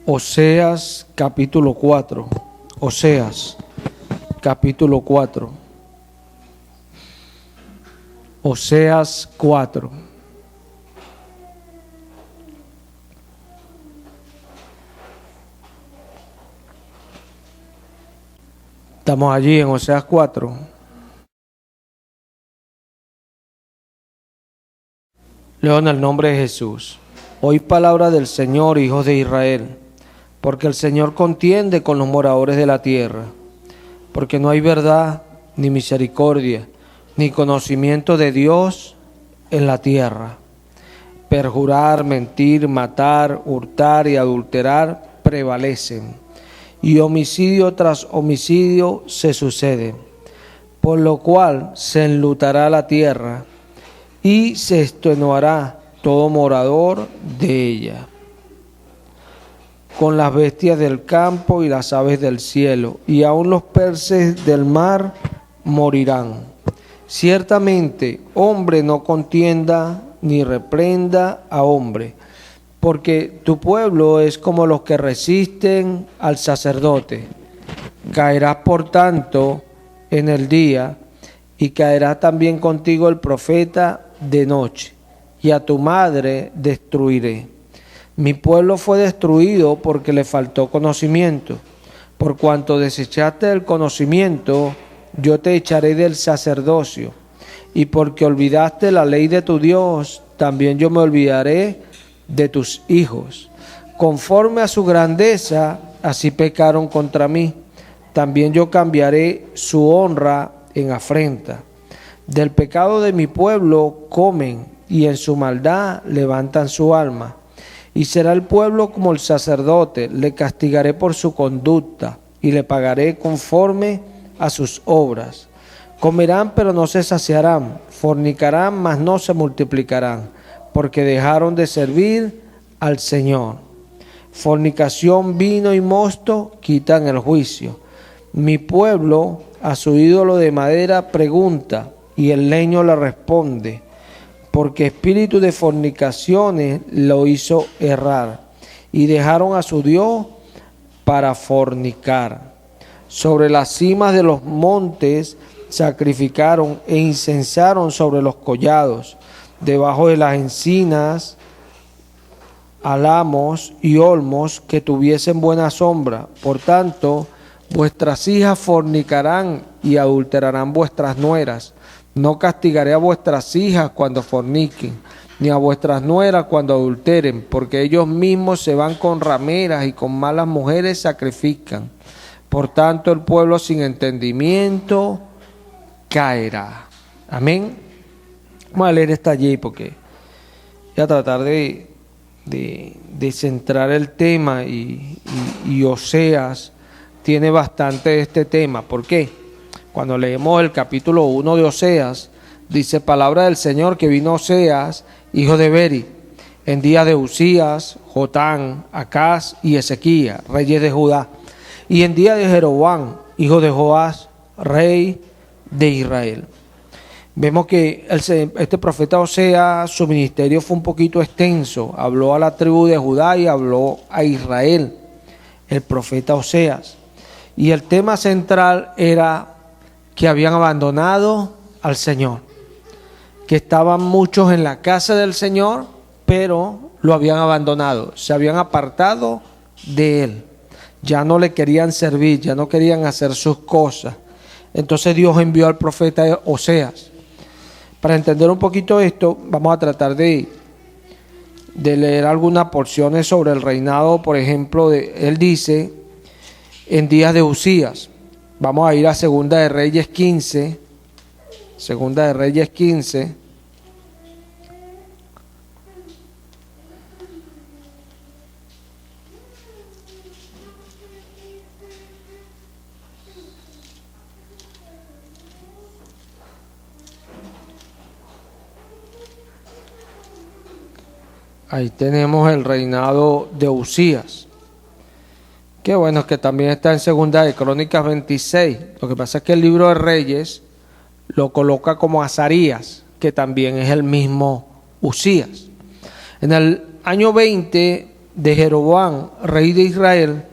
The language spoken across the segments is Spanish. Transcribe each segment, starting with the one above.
Oseas capítulo 4. Oseas capítulo 4. Oseas 4. Estamos allí en Oseas 4. Leo en el nombre de Jesús. Oíd palabra del Señor, hijos de Israel, porque el Señor contiende con los moradores de la tierra, porque no hay verdad, ni misericordia, ni conocimiento de Dios en la tierra. Perjurar, mentir, matar, hurtar y adulterar prevalecen, y homicidio tras homicidio se sucede, por lo cual se enlutará la tierra y se extenuará todo morador de ella, con las bestias del campo y las aves del cielo, y aun los peces del mar morirán. Ciertamente, hombre no contienda ni reprenda a hombre, porque tu pueblo es como los que resisten al sacerdote. Caerás por tanto en el día, y caerá también contigo el profeta de noche, y a tu madre destruiré. Mi pueblo fue destruido porque le faltó conocimiento. Por cuanto desechaste el conocimiento, yo te echaré del sacerdocio. Y porque olvidaste la ley de tu Dios, también yo me olvidaré de tus hijos. Conforme a su grandeza, así pecaron contra mí. También yo cambiaré su honra en afrenta. Del pecado de mi pueblo comen, y en su maldad levantan su alma. Y será el pueblo como el sacerdote, le castigaré por su conducta, y le pagaré conforme a sus obras. Comerán, pero no se saciarán, fornicarán, mas no se multiplicarán, porque dejaron de servir al Señor. Fornicación, vino y mosto quitan el juicio. Mi pueblo a su ídolo de madera pregunta, y el leño le responde, porque espíritu de fornicaciones lo hizo errar, y dejaron a su Dios para fornicar. Sobre las cimas de los montes sacrificaron e incensaron sobre los collados, debajo de las encinas, álamos y olmos que tuviesen buena sombra. Por tanto, vuestras hijas fornicarán y adulterarán vuestras nueras. No castigaré a vuestras hijas cuando forniquen, ni a vuestras nueras cuando adulteren, porque ellos mismos se van con rameras y con malas mujeres sacrifican. Por tanto, el pueblo sin entendimiento caerá. Amén. Vamos a leer esta allí porque voy a tratar de centrar el tema y Oseas tiene bastante de este tema. ¿Por qué? Cuando leemos el capítulo 1 de Oseas, dice palabra del Señor que vino Oseas, hijo de Beri, en días de Usías, Jotán, Acaz y Ezequías, reyes de Judá, y en día de Jeroboam, hijo de Joás, rey de Israel. Vemos que este profeta Oseas, su ministerio fue un poquito extenso, habló a la tribu de Judá y habló a Israel, el profeta Oseas. Y el tema central era que habían abandonado al Señor, que estaban muchos en la casa del Señor, pero lo habían abandonado, se habían apartado de Él, ya no le querían servir, ya no querían hacer sus cosas. Entonces Dios envió al profeta Oseas. Para entender un poquito esto, vamos a tratar de leer algunas porciones sobre el reinado. Por ejemplo, él dice, en días de Usías. Vamos a ir a Segunda de Reyes 15. Segunda de Reyes 15. Ahí tenemos el reinado de Usías. Qué bueno, que también está en Segunda de Crónicas 26. Lo que pasa es que el libro de Reyes lo coloca como Azarías, que también es el mismo Usías. En el año 20 de Jeroboam, rey de Israel,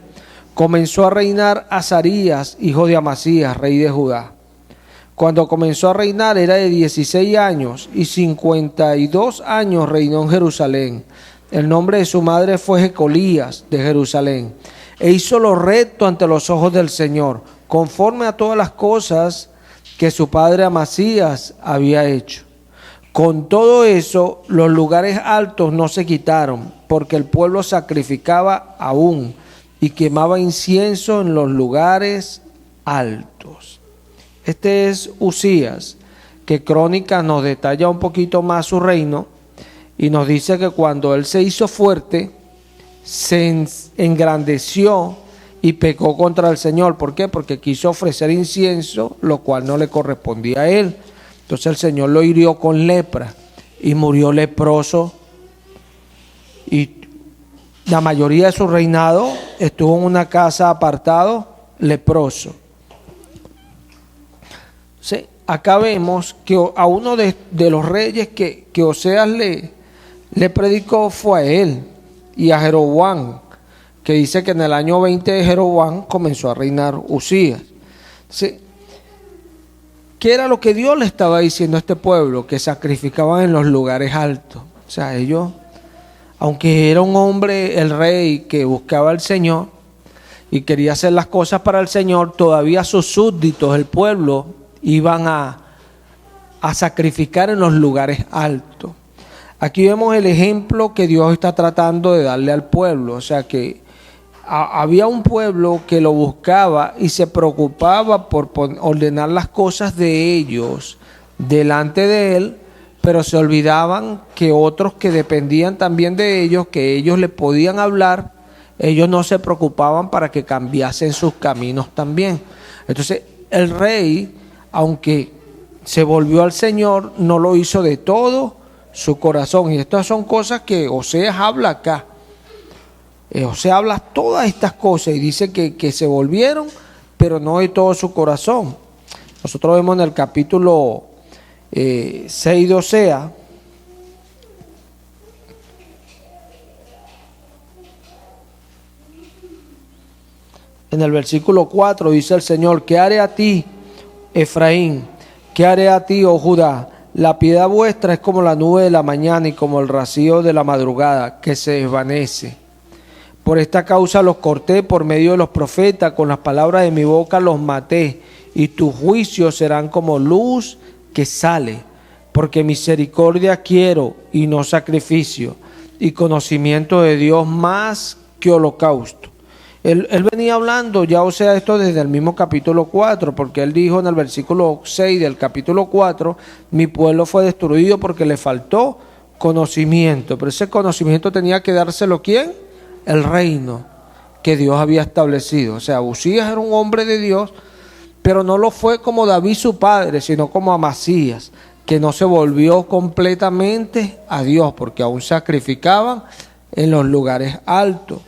comenzó a reinar Azarías, hijo de Amasías, rey de Judá. Cuando comenzó a reinar era de 16 años y 52 años reinó en Jerusalén. El nombre de su madre fue Jecolías de Jerusalén. E hizo lo recto ante los ojos del Señor, conforme a todas las cosas que su padre Amasías había hecho. Con todo eso, los lugares altos no se quitaron, porque el pueblo sacrificaba aún y quemaba incienso en los lugares altos. Este es Usías, que Crónicas nos detalla un poquito más su reino y nos dice que cuando él se hizo fuerte, se engrandeció y pecó contra el Señor. ¿Por qué? Porque quiso ofrecer incienso, lo cual no le correspondía a él. Entonces el Señor lo hirió con lepra y murió leproso. Y la mayoría de su reinado estuvo en una casa apartado, leproso. Sí, acá vemos que a uno de los reyes que Oseas le predicó fue a él y a Jeroboam, que dice que en el año 20 de Jeroboam comenzó a reinar Usías. Sí. ¿Qué era lo que Dios le estaba diciendo a este pueblo? Que sacrificaban en los lugares altos. O sea, ellos, aunque era un hombre, el rey, que buscaba al Señor y quería hacer las cosas para el Señor, todavía sus súbditos, el pueblo, iban a sacrificar en los lugares altos. Aquí vemos el ejemplo que Dios está tratando de darle al pueblo. O sea que había un pueblo que lo buscaba y se preocupaba por ordenar las cosas de ellos delante de él, pero se olvidaban que otros que dependían también de ellos, que ellos le podían hablar, ellos no se preocupaban para que cambiasen sus caminos también. Entonces el rey, aunque se volvió al Señor, no lo hizo de todo su corazón. Y estas son cosas que Oseas habla acá. Oseas habla todas estas cosas y dice que se volvieron, pero no de todo su corazón. Nosotros vemos en el capítulo 6 de Oseas, en el versículo 4 dice el Señor: ¿qué haré a ti, Efraín? ¿Qué haré a ti, oh Judá? La piedad vuestra es como la nube de la mañana y como el rocío de la madrugada, que se desvanece. Por esta causa los corté por medio de los profetas, con las palabras de mi boca los maté, y tus juicios serán como luz que sale, porque misericordia quiero y no sacrificio, y conocimiento de Dios más que holocausto. Él venía hablando ya, o sea, esto desde el mismo capítulo 4, porque él dijo en el versículo 6 del capítulo 4, mi pueblo fue destruido porque le faltó conocimiento. Pero ese conocimiento tenía que dárselo ¿quién? El reino que Dios había establecido. O sea, Usías era un hombre de Dios, pero no lo fue como David su padre, sino como Amasías, que no se volvió completamente a Dios, porque aún sacrificaban en los lugares altos.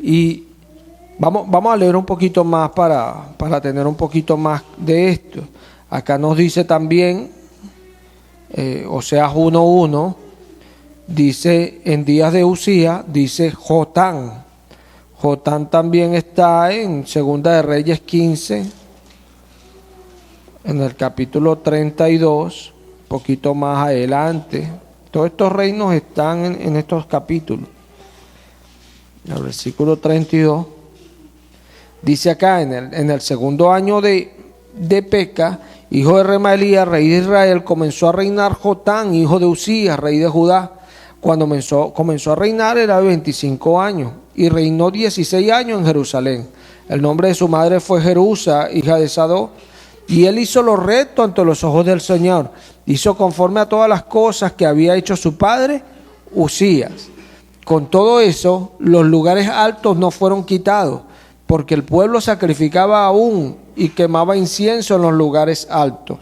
Y vamos a leer un poquito más para tener un poquito más de esto. Acá nos dice también, Oseas 1:1, dice en días de Usías, dice Jotán. Jotán también está en Segunda de Reyes 15, en el capítulo 32, un poquito más adelante. Todos estos reinos están en estos capítulos. El versículo 32 dice acá: en el segundo año de Peca, hijo de Remalías, rey de Israel, comenzó a reinar Jotán, hijo de Usías, rey de Judá. Cuando comenzó a reinar era de 25 años y reinó 16 años en Jerusalén. El nombre de su madre fue Jerusa, hija de Sadó, y él hizo lo recto ante los ojos del Señor. Hizo conforme a todas las cosas que había hecho su padre Usías. Con todo eso, los lugares altos no fueron quitados, porque el pueblo sacrificaba aún y quemaba incienso en los lugares altos.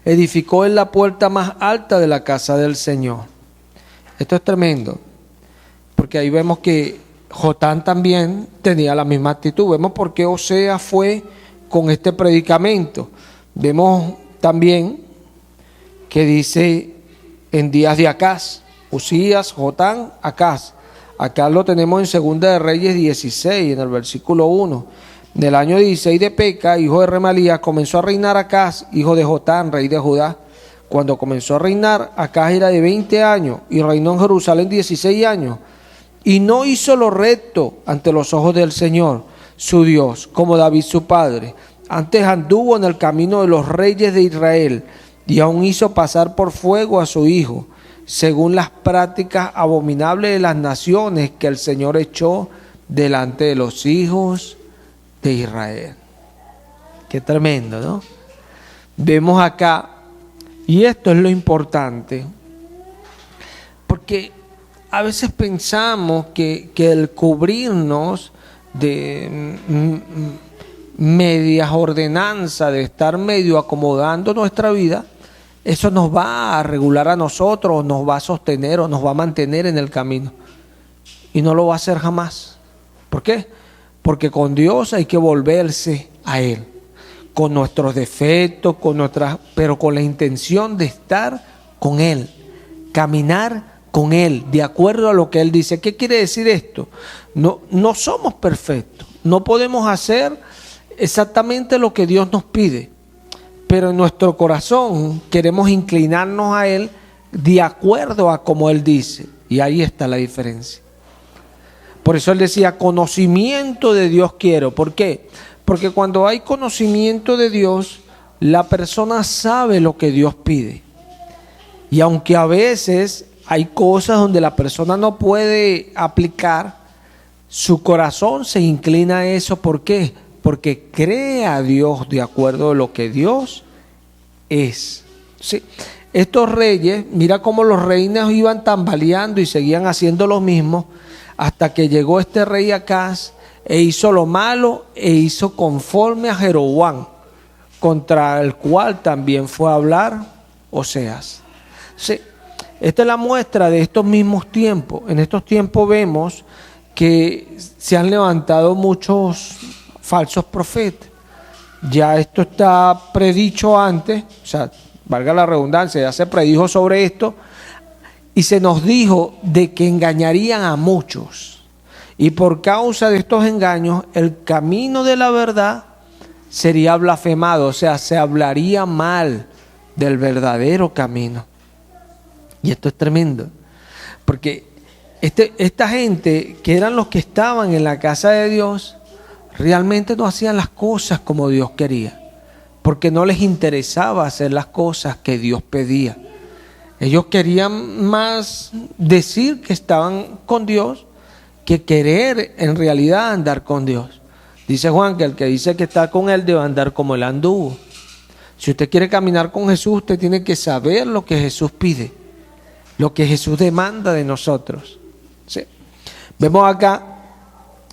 Edificó en la puerta más alta de la casa del Señor. Esto es tremendo, porque ahí vemos que Jotán también tenía la misma actitud. Vemos por qué Oseas fue con este predicamento. Vemos también que dice en días de Acaz, Usías, Jotán, Acaz. Acá lo tenemos en Segunda de Reyes 16, en el versículo 1. En el año 16 de Peca, hijo de Remalías, comenzó a reinar Acaz, hijo de Jotán, rey de Judá. Cuando comenzó a reinar, Acaz era de 20 años y reinó en Jerusalén 16 años. Y no hizo lo recto ante los ojos del Señor, su Dios, como David su padre. Antes anduvo en el camino de los reyes de Israel y aún hizo pasar por fuego a su hijo, según las prácticas abominables de las naciones que el Señor echó delante de los hijos de Israel. Qué tremendo, ¿no? Vemos acá, y esto es lo importante, porque a veces pensamos que el cubrirnos de medias ordenanzas, de estar medio acomodando nuestra vida, eso nos va a regular a nosotros, nos va a sostener o nos va a mantener en el camino. Y no lo va a hacer jamás. ¿Por qué? Porque con Dios hay que volverse a Él. Con nuestros defectos, pero con la intención de estar con Él. Caminar con Él, de acuerdo a lo que Él dice. ¿Qué quiere decir esto? No somos perfectos. No podemos hacer exactamente lo que Dios nos pide. Pero en nuestro corazón queremos inclinarnos a Él de acuerdo a como Él dice. Y ahí está la diferencia. Por eso Él decía, conocimiento de Dios quiero. ¿Por qué? Porque cuando hay conocimiento de Dios, la persona sabe lo que Dios pide. Y aunque a veces hay cosas donde la persona no puede aplicar, su corazón se inclina a eso. ¿Por qué? Porque cree a Dios de acuerdo a lo que Dios es. ¿Sí? Estos reyes, mira cómo los reinos iban tambaleando y seguían haciendo lo mismo, hasta que llegó este rey Acaz e hizo lo malo e hizo conforme a Jeroboam, contra el cual también fue a hablar Oseas. ¿Sí? Esta es la muestra de estos mismos tiempos. En estos tiempos vemos que se han levantado muchos falsos profetas. Ya esto está predicho antes, o sea, valga la redundancia, ya se predijo sobre esto y se nos dijo de que engañarían a muchos. Y por causa de estos engaños, el camino de la verdad sería blasfemado, o sea, se hablaría mal del verdadero camino. Y esto es tremendo, porque esta gente que eran los que estaban en la casa de Dios, realmente no hacían las cosas como Dios quería, porque no les interesaba hacer las cosas que Dios pedía. Ellos querían más decir que estaban con Dios que querer en realidad andar con Dios. Dice Juan que el que dice que está con Él debe andar como Él anduvo. Si usted quiere caminar con Jesús, usted tiene que saber lo que Jesús pide, lo que Jesús demanda de nosotros. ¿Sí? Vemos acá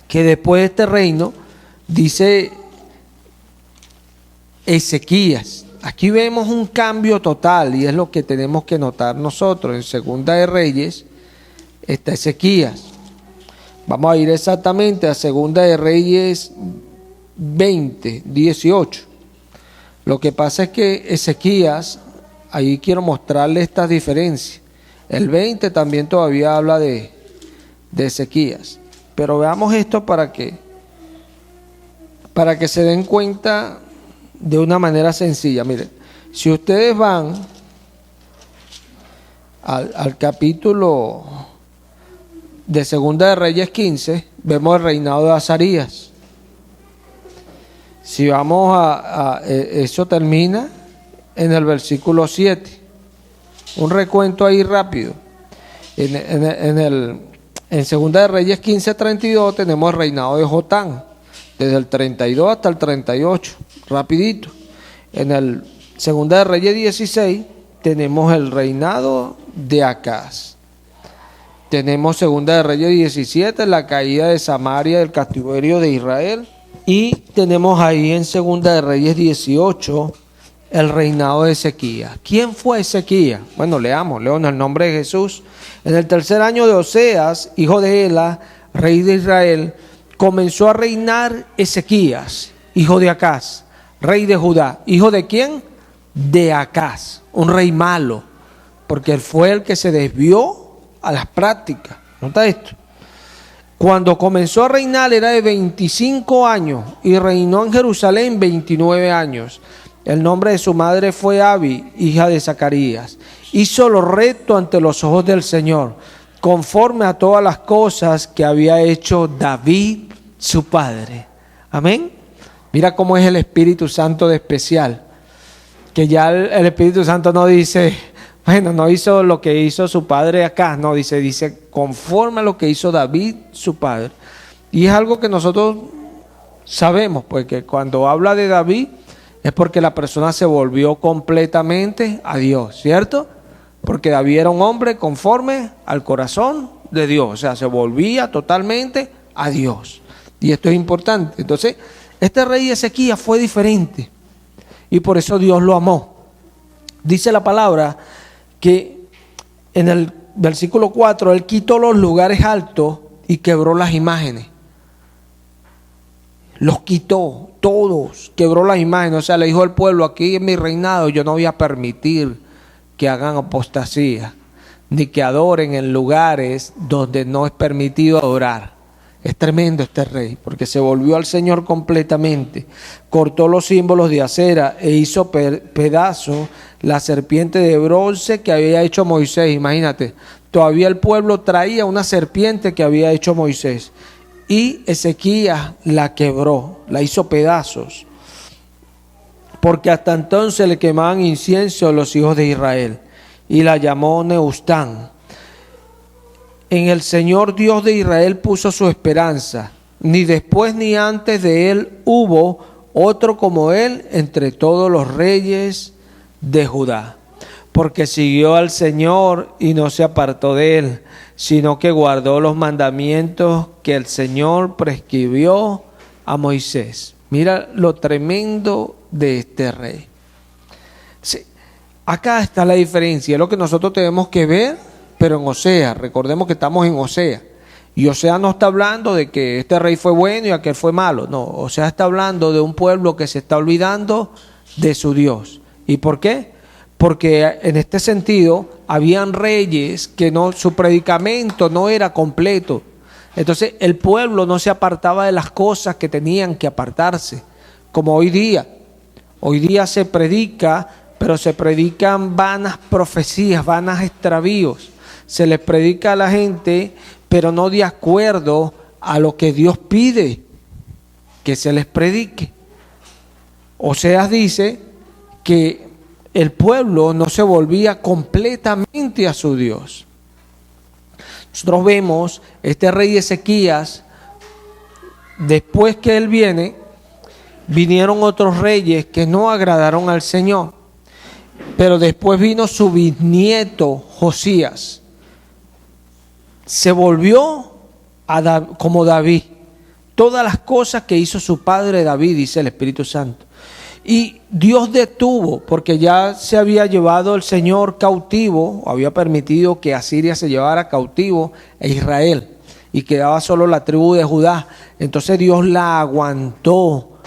que después de este reino, dice Ezequías. Aquí vemos un cambio total y es lo que tenemos que notar nosotros. En Segunda de Reyes está Ezequías. Vamos a ir exactamente a Segunda de Reyes 20, 18. Lo que pasa es que Ezequías, ahí quiero mostrarle estas diferencias. El 20 también todavía habla de Ezequías. Pero veamos esto para que se den cuenta de una manera sencilla. Miren, si ustedes van al capítulo de Segunda de Reyes 15, vemos el reinado de Azarías. Si vamos eso termina en el versículo 7. Un recuento ahí rápido. En Segunda de Reyes 15:32 tenemos el reinado de Jotán, desde el 32 hasta el 38, rapidito. En el Segunda de Reyes 16 tenemos el reinado de Acaz. Tenemos Segunda de Reyes 17, la caída de Samaria, del cautiverio de Israel. Y tenemos ahí en Segunda de Reyes 18 el reinado de Ezequías. ¿Quién fue Ezequías? Bueno, leo en el nombre de Jesús. En el tercer año de Oseas, hijo de Ela, rey de Israel, comenzó a reinar Ezequías, hijo de Acaz, rey de Judá. ¿Hijo de quién? De Acaz, un rey malo, porque él fue el que se desvió a las prácticas. Nota esto. Cuando comenzó a reinar era de 25 años y reinó en Jerusalén 29 años. El nombre de su madre fue Abi, hija de Zacarías. Hizo lo recto ante los ojos del Señor, conforme a todas las cosas que había hecho David, su padre. Amén. Mira cómo es el Espíritu Santo de especial. Que ya el Espíritu Santo no dice, bueno, no hizo lo que hizo su padre acá. No, dice conforme a lo que hizo David, su padre. Y es algo que nosotros sabemos, pues que cuando habla de David es porque la persona se volvió completamente a Dios, ¿cierto? Porque David era un hombre conforme al corazón de Dios, o sea, se volvía totalmente a Dios. Y esto es importante. Entonces, este rey Ezequías fue diferente y por eso Dios lo amó. Dice la palabra que en el versículo 4, él quitó los lugares altos y quebró las imágenes. Los quitó todos, quebró las imágenes. O sea, le dijo al pueblo, aquí en mi reinado yo no voy a permitir que hagan apostasía, ni que adoren en lugares donde no es permitido adorar. Es tremendo este rey, porque se volvió al Señor completamente. Cortó los símbolos de acera e hizo pedazos la serpiente de bronce que había hecho Moisés. Imagínate, todavía el pueblo traía una serpiente que había hecho Moisés. Y Ezequías la quebró, la hizo pedazos. Porque hasta entonces le quemaban incienso a los hijos de Israel. Y la llamó Nehushtan. En el Señor Dios de Israel puso su esperanza. Ni después ni antes de él hubo otro como él entre todos los reyes de Judá. Porque siguió al Señor y no se apartó de él, sino que guardó los mandamientos que el Señor prescribió a Moisés. Mira lo tremendo de este rey. Sí, acá está la diferencia, es lo que nosotros tenemos que ver, pero en Oseas. Recordemos que estamos en Oseas. Y Oseas no está hablando de que este rey fue bueno y aquel fue malo. No, Oseas está hablando de un pueblo que se está olvidando de su Dios. ¿Y por qué? Porque en este sentido habían reyes que su predicamento no era completo. Entonces el pueblo no se apartaba de las cosas que tenían que apartarse, como hoy día. Hoy día se predica, pero se predican vanas profecías, vanas extravíos. Se les predica a la gente, pero no de acuerdo a lo que Dios pide que se les predique. Oseas dice que el pueblo no se volvía completamente a su Dios. Nosotros vemos este rey Ezequías, después que él vinieron otros reyes que no agradaron al Señor. Pero después vino su bisnieto Josías. Se volvió como David. Todas las cosas que hizo su padre David, dice el Espíritu Santo. Y Dios detuvo, porque ya se había llevado el Señor cautivo, había permitido que Asiria se llevara cautivo a Israel, y quedaba solo la tribu de Judá. Entonces Dios la aguantó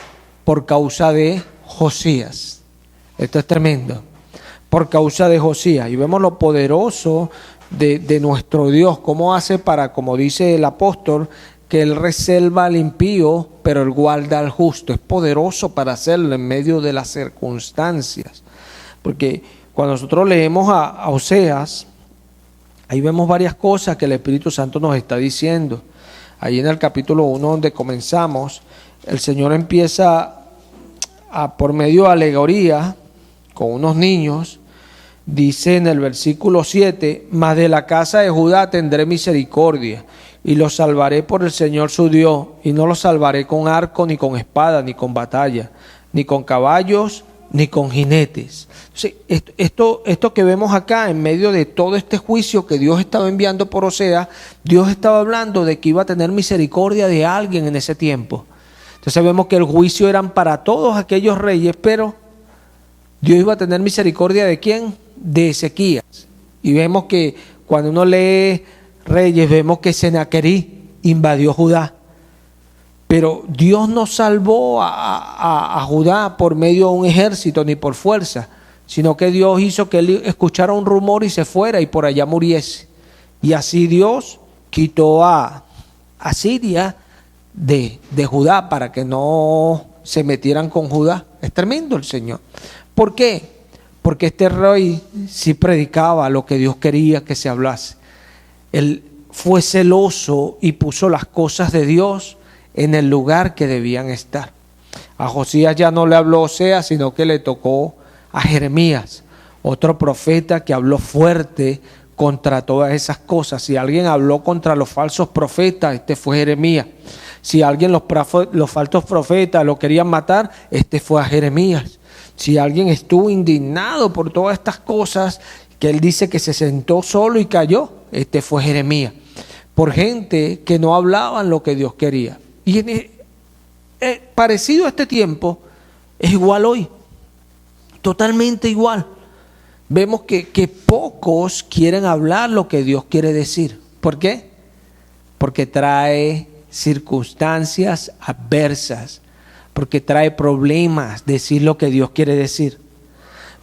por causa de Josías. Esto es tremendo. Por causa de Josías. Y vemos lo poderoso de nuestro Dios, cómo hace para, como dice el apóstol, que Él reserva al impío, pero Él guarda al justo. Es poderoso para hacerlo en medio de las circunstancias. Porque cuando nosotros leemos a Oseas, ahí vemos varias cosas que el Espíritu Santo nos está diciendo. Ahí en el capítulo 1 donde comenzamos, el Señor empieza por medio de alegoría con unos niños. Dice en el versículo 7, mas de la casa de Judá tendré misericordia, y los salvaré por el Señor su Dios, y no los salvaré con arco, ni con espada, ni con batalla, ni con caballos, ni con jinetes. Sí, esto que vemos acá, en medio de todo este juicio que Dios estaba enviando por Oseas, Dios estaba hablando de que iba a tener misericordia de alguien en ese tiempo. Entonces vemos que el juicio eran para todos aquellos reyes, pero Dios iba a tener misericordia ¿de quién? De Ezequías. Y vemos que cuando uno lee Reyes, vemos que Senaquerí invadió Judá. Pero Dios no salvó a Judá por medio de un ejército ni por fuerza, sino que Dios hizo que él escuchara un rumor y se fuera y por allá muriese. Y así Dios quitó a Siria de Judá para que no se metieran con Judá. Es tremendo el Señor. ¿Por qué? Porque este rey sí predicaba lo que Dios quería que se hablase. Él fue celoso y puso las cosas de Dios en el lugar que debían estar. A Josías ya no le habló Oseas, sino que le tocó a Jeremías, otro profeta que habló fuerte contra todas esas cosas. Si alguien habló contra los falsos profetas, este fue Jeremías. Si alguien los falsos profetas lo querían matar, este fue a Jeremías. Si alguien estuvo indignado por todas estas cosas, que él dice que se sentó solo y cayó, este fue Jeremías. Por gente que no hablaban lo que Dios quería. Y parecido a este tiempo, es igual hoy. Totalmente igual. Vemos que pocos quieren hablar lo que Dios quiere decir. ¿Por qué? Porque trae circunstancias adversas, porque trae problemas decir lo que Dios quiere decir.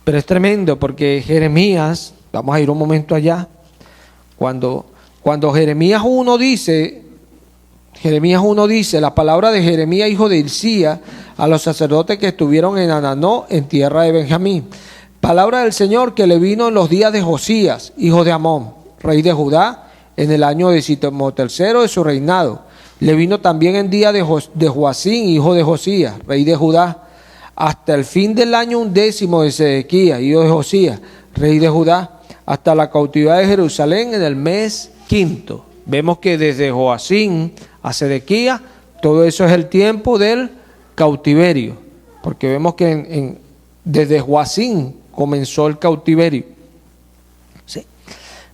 Pero es tremendo porque Jeremías, vamos a ir un momento allá, cuando Jeremías 1 dice, la palabra de Jeremías, hijo de Hilcía, a los sacerdotes que estuvieron en Ananó, en tierra de Benjamín. Palabra del Señor que le vino en los días de Josías, hijo de Amón, rey de Judá, en el año 13º de su reinado. Le vino también en día de Joacín, hijo de Josías, rey de Judá, hasta el fin del año 11 de Sedequías, hijo de Josías, rey de Judá, hasta la cautividad de Jerusalén en el mes 5. Vemos que desde Joacín a Sedequías, todo eso es el tiempo del cautiverio, porque vemos que desde Joacín comenzó el cautiverio. ¿Sí?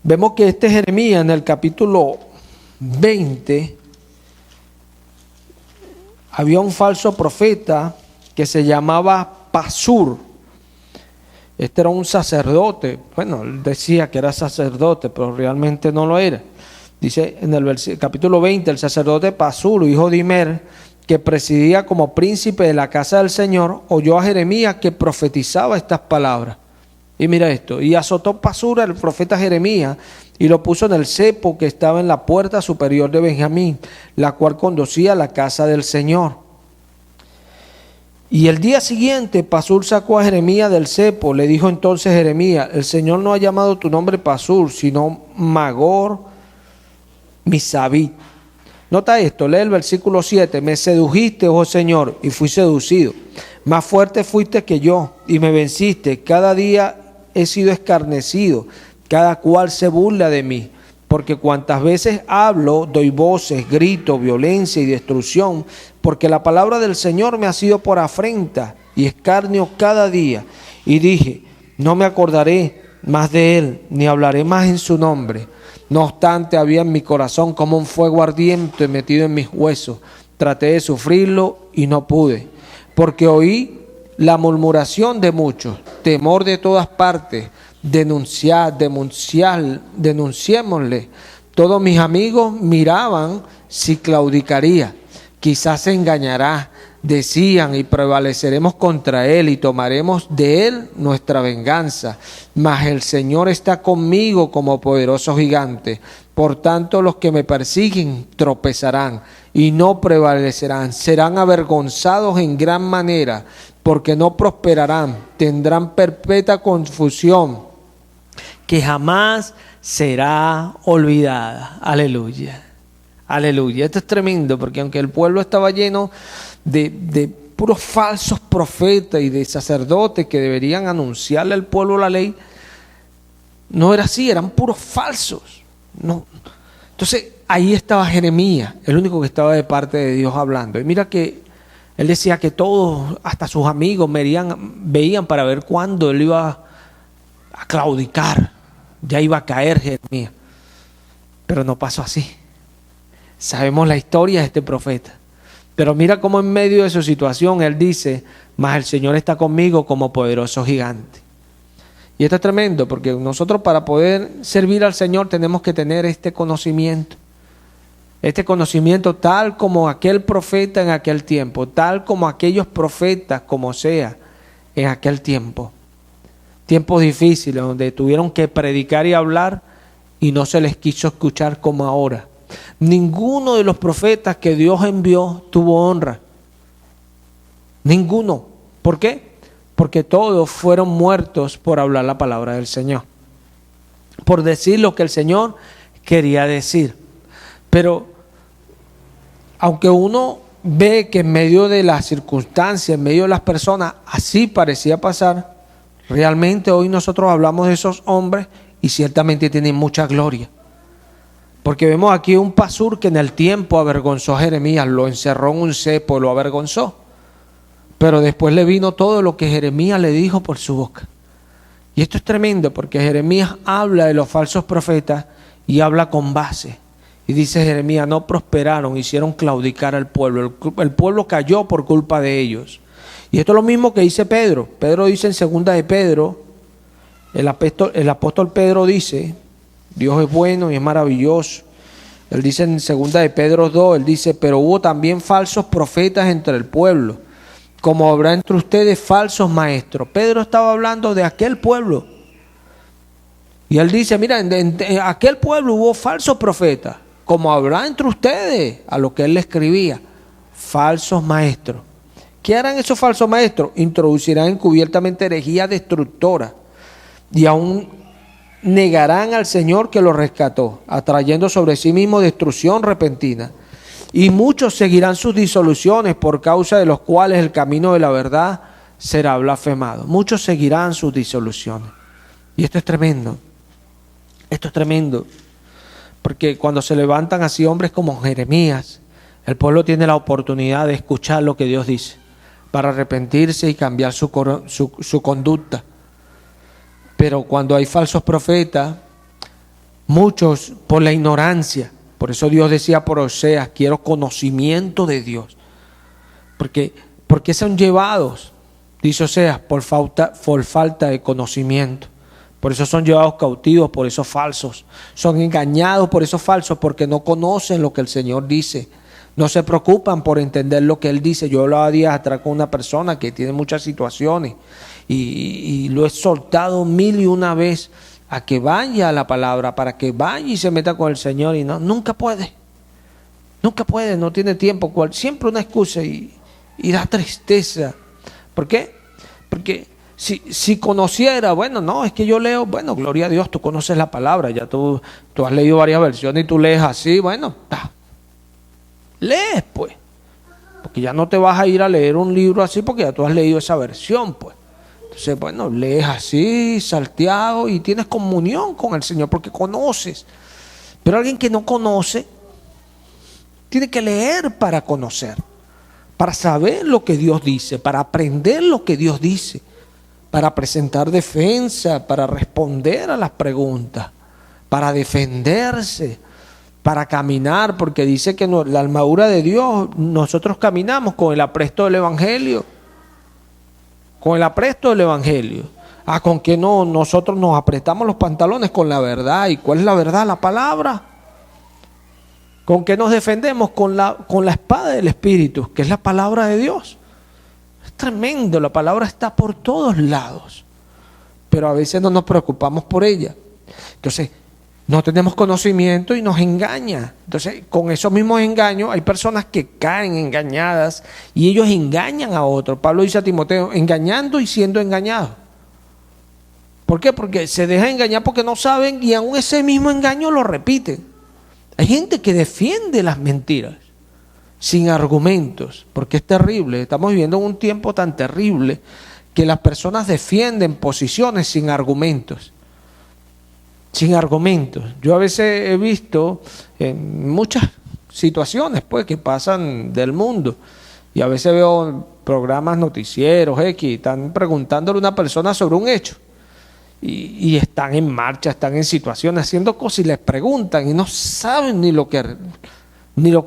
Vemos que este Jeremías en el capítulo 20, había un falso profeta que se llamaba Pasur. Este era un sacerdote. Bueno, él decía que era sacerdote, pero realmente no lo era. Dice en el capítulo 20, el sacerdote Pasur, hijo de Imer, que presidía como príncipe de la casa del Señor, oyó a Jeremías que profetizaba estas palabras. Y mira esto, y azotó Pasur al profeta Jeremías y lo puso en el cepo que estaba en la puerta superior de Benjamín, la cual conducía a la casa del Señor. Y el día siguiente Pasur sacó a Jeremías del cepo. Le dijo entonces Jeremías, el Señor no ha llamado tu nombre Pasur, sino Magor Misabit. Nota esto, lee el versículo 7. Me sedujiste, oh Señor, y fui seducido. Más fuerte fuiste que yo, y me venciste. Cada día he sido escarnecido, cada cual se burla de mí. Porque cuantas veces hablo, doy voces, grito, violencia y destrucción, porque la palabra del Señor me ha sido por afrenta y escarnio cada día. Y dije, no me acordaré más de él, ni hablaré más en su nombre. No obstante, había en mi corazón como un fuego ardiente metido en mis huesos. Traté de sufrirlo y no pude, porque oí la murmuración de muchos, temor de todas partes. Denunciémosle. Todos mis amigos miraban si claudicaría. Quizás se engañará, decían, y prevaleceremos contra él y tomaremos de él nuestra venganza. Mas el Señor está conmigo como poderoso gigante. Por tanto, los que me persiguen tropezarán y no prevalecerán. Serán avergonzados en gran manera, porque no prosperarán. Tendrán perpetua confusión, que jamás será olvidada. Aleluya. Aleluya. Esto es tremendo, porque aunque el pueblo estaba lleno de puros falsos profetas y de sacerdotes que deberían anunciarle al pueblo la ley, no era así, eran puros falsos. No. Entonces ahí estaba Jeremías, el único que estaba de parte de Dios hablando. Y mira que él decía que todos, hasta sus amigos, veían para ver cuándo él iba a claudicar, ya iba a caer Jeremías. Pero no pasó así. Sabemos la historia de este profeta. Pero mira cómo en medio de su situación él dice, mas el Señor está conmigo como poderoso gigante. Y esto es tremendo, porque nosotros para poder servir al Señor tenemos que tener este conocimiento. Este conocimiento tal como aquel profeta en aquel tiempo, tal como aquellos profetas como sea en aquel tiempo. Tiempos difíciles donde tuvieron que predicar y hablar y no se les quiso escuchar como ahora. Ninguno de los profetas que Dios envió tuvo honra. Ninguno. ¿Por qué? Porque todos fueron muertos por hablar la palabra del Señor, por decir lo que el Señor quería decir. Pero aunque uno ve que en medio de las circunstancias, en medio de las personas, así parecía pasar, realmente hoy nosotros hablamos de esos hombres y ciertamente tienen mucha gloria. Porque vemos aquí un pasur que en el tiempo avergonzó a Jeremías, lo encerró en un cepo, lo avergonzó. Pero después le vino todo lo que Jeremías le dijo por su boca. Y esto es tremendo porque Jeremías habla de los falsos profetas y habla con base. Y dice Jeremías, no prosperaron, hicieron claudicar al pueblo. El pueblo cayó por culpa de ellos. Y esto es lo mismo que dice Pedro. Pedro dice en segunda de Pedro, el apóstol Pedro dice, Dios es bueno y es maravilloso. Él dice en segunda de Pedro 2, él dice, pero hubo también falsos profetas entre el pueblo, como habrá entre ustedes falsos maestros. Pedro estaba hablando de aquel pueblo. Y él dice, mira, en aquel pueblo hubo falsos profetas, como habrá entre ustedes, a lo que él le escribía, falsos maestros. ¿Qué harán esos falsos maestros? Introducirán encubiertamente herejía destructora y aún negarán al Señor que los rescató, atrayendo sobre sí mismo destrucción repentina. Y muchos seguirán sus disoluciones, por causa de los cuales el camino de la verdad será blasfemado. Muchos seguirán sus disoluciones. Y esto es tremendo. Esto es tremendo. Porque cuando se levantan así hombres como Jeremías, el pueblo tiene la oportunidad de escuchar lo que Dios dice, para arrepentirse y cambiar su conducta. Pero cuando hay falsos profetas, muchos por la ignorancia, por eso Dios decía por Oseas, quiero conocimiento de Dios. Porque son llevados, dice Oseas, por falta de conocimiento. Por eso son llevados cautivos por esos falsos. Son engañados por esos falsos porque no conocen lo que el Señor dice. No se preocupan por entender lo que Él dice. Yo hablaba días atrás con una persona que tiene muchas situaciones y lo he soltado 1001 veces a que vaya a la palabra, para que vaya y se meta con el Señor, y nunca puede. Nunca puede, no tiene tiempo. Siempre una excusa y da tristeza. ¿Por qué? Porque si conociera, bueno, no, es que yo leo, bueno, gloria a Dios, tú conoces la palabra, ya tú has leído varias versiones y tú lees así, bueno, lees pues, porque ya no te vas a ir a leer un libro así porque ya tú has leído esa versión pues. Entonces, bueno, lees así, salteado, y tienes comunión con el Señor porque conoces. Pero alguien que no conoce, tiene que leer para conocer, para saber lo que Dios dice, para aprender lo que Dios dice, para presentar defensa, para responder a las preguntas, para defenderse, para caminar, porque dice que la armadura de Dios, nosotros caminamos con el apresto del Evangelio. Con el apresto del Evangelio. ¿Con qué no? Nosotros nos apretamos los pantalones con la verdad. ¿Y cuál es la verdad? La palabra. ¿Con qué nos defendemos? Con la espada del Espíritu, que es la palabra de Dios. Es tremendo, la palabra está por todos lados, pero a veces no nos preocupamos por ella. Entonces, no tenemos conocimiento y nos engaña. Entonces, con esos mismos engaños, hay personas que caen engañadas y ellos engañan a otros. Pablo dice a Timoteo, engañando y siendo engañados. ¿Por qué? Porque se dejan engañar porque no saben y aún ese mismo engaño lo repiten. Hay gente que defiende las mentiras sin argumentos, porque es terrible. Estamos viviendo en un tiempo tan terrible que las personas defienden posiciones sin argumentos. Sin argumentos. Yo a veces he visto en muchas situaciones pues que pasan del mundo, y a veces veo programas noticieros están preguntándole a una persona sobre un hecho y están en marcha, están en situaciones haciendo cosas y les preguntan y no saben ni lo que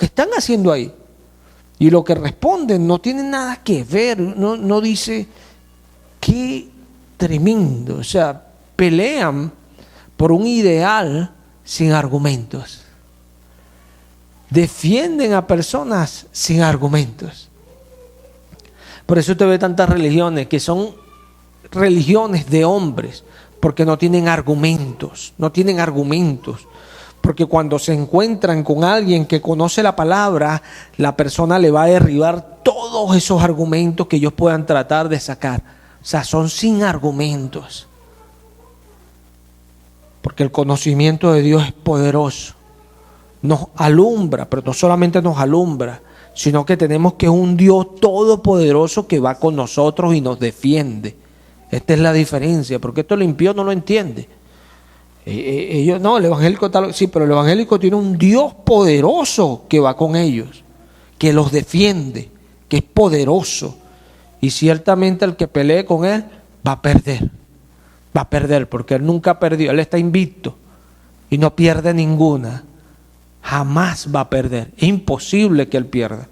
están haciendo ahí, y lo que responden no tiene nada que ver. No dice, qué tremendo. O sea, pelean por un ideal sin argumentos. Defienden a personas sin argumentos. Por eso usted ve tantas religiones que son religiones de hombres, porque no tienen argumentos, porque cuando se encuentran con alguien que conoce la palabra, la persona le va a derribar todos esos argumentos que ellos puedan tratar de sacar. O sea, son sin argumentos, porque el conocimiento de Dios es poderoso, nos alumbra, pero no solamente nos alumbra, sino que tenemos que un Dios todopoderoso que va con nosotros y nos defiende. Esta es la diferencia, porque esto el impío no lo entiende. Ellos no, el evangélico tal, sí, pero el evangélico tiene un Dios poderoso que va con ellos, que los defiende, que es poderoso, y ciertamente el que pelee con él va a perder, porque él nunca perdió, él está invicto y no pierde ninguna, jamás va a perder, es imposible que él pierda.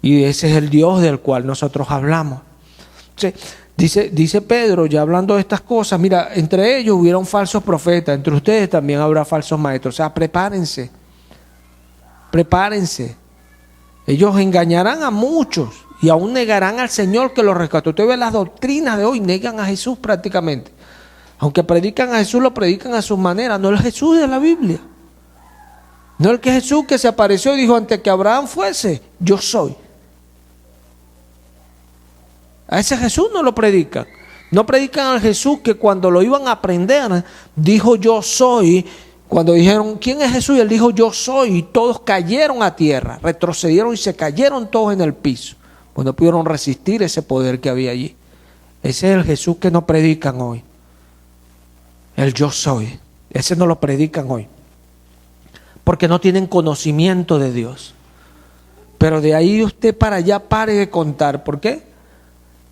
Y ese es el Dios del cual nosotros hablamos. Dice Pedro, ya hablando de estas cosas, mira, entre ellos hubieron falsos profetas, entre ustedes también habrá falsos maestros. O sea, prepárense. Ellos engañarán a muchos y aún negarán al Señor que los rescató. Usted ve las doctrinas de hoy, negan a Jesús prácticamente. Aunque predican a Jesús, lo predican a su manera, no el Jesús de la Biblia. No el que Jesús que se apareció y dijo, antes que Abraham fuese, yo soy. A ese Jesús no lo predican. No predican al Jesús que cuando lo iban a aprender, dijo yo soy. Cuando dijeron, ¿quién es Jesús? Y él dijo yo soy. Y todos cayeron a tierra, retrocedieron y se cayeron todos en el piso. Pues no pudieron resistir ese poder que había allí. Ese es el Jesús que no predican hoy. El yo soy. Ese no lo predican hoy. Porque no tienen conocimiento de Dios. Pero de ahí usted para allá pare de contar. ¿Por qué?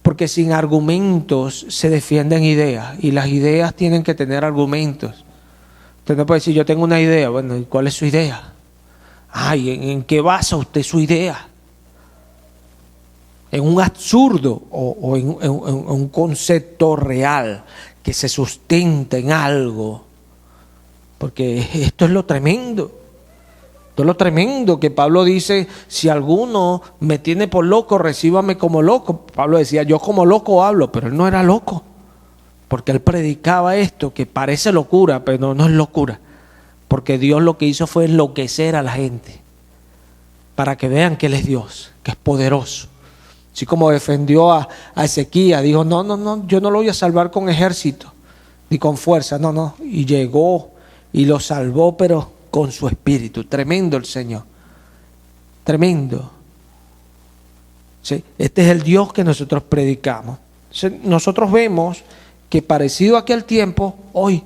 Porque sin argumentos se defienden ideas y las ideas tienen que tener argumentos. Usted no puede decir, yo tengo una idea. Bueno, ¿y cuál es su idea? Ay, ¿en qué basa usted su idea? ¿En un absurdo o en un concepto real que se sustenta en algo? Porque esto es lo tremendo. Esto es lo tremendo que Pablo dice, si alguno me tiene por loco, recíbame como loco. Pablo decía, yo como loco hablo, pero él no era loco, porque él predicaba esto que parece locura, pero no es locura, porque Dios lo que hizo fue enloquecer a la gente, para que vean que Él es Dios, que es poderoso. Así como defendió a Ezequías, dijo, no, yo no lo voy a salvar con ejército, ni con fuerza, no, y llegó y lo salvó, pero con su espíritu. Tremendo el Señor, tremendo. ¿Sí? Este es el Dios que nosotros predicamos. Nosotros vemos que parecido a aquel tiempo, hoy.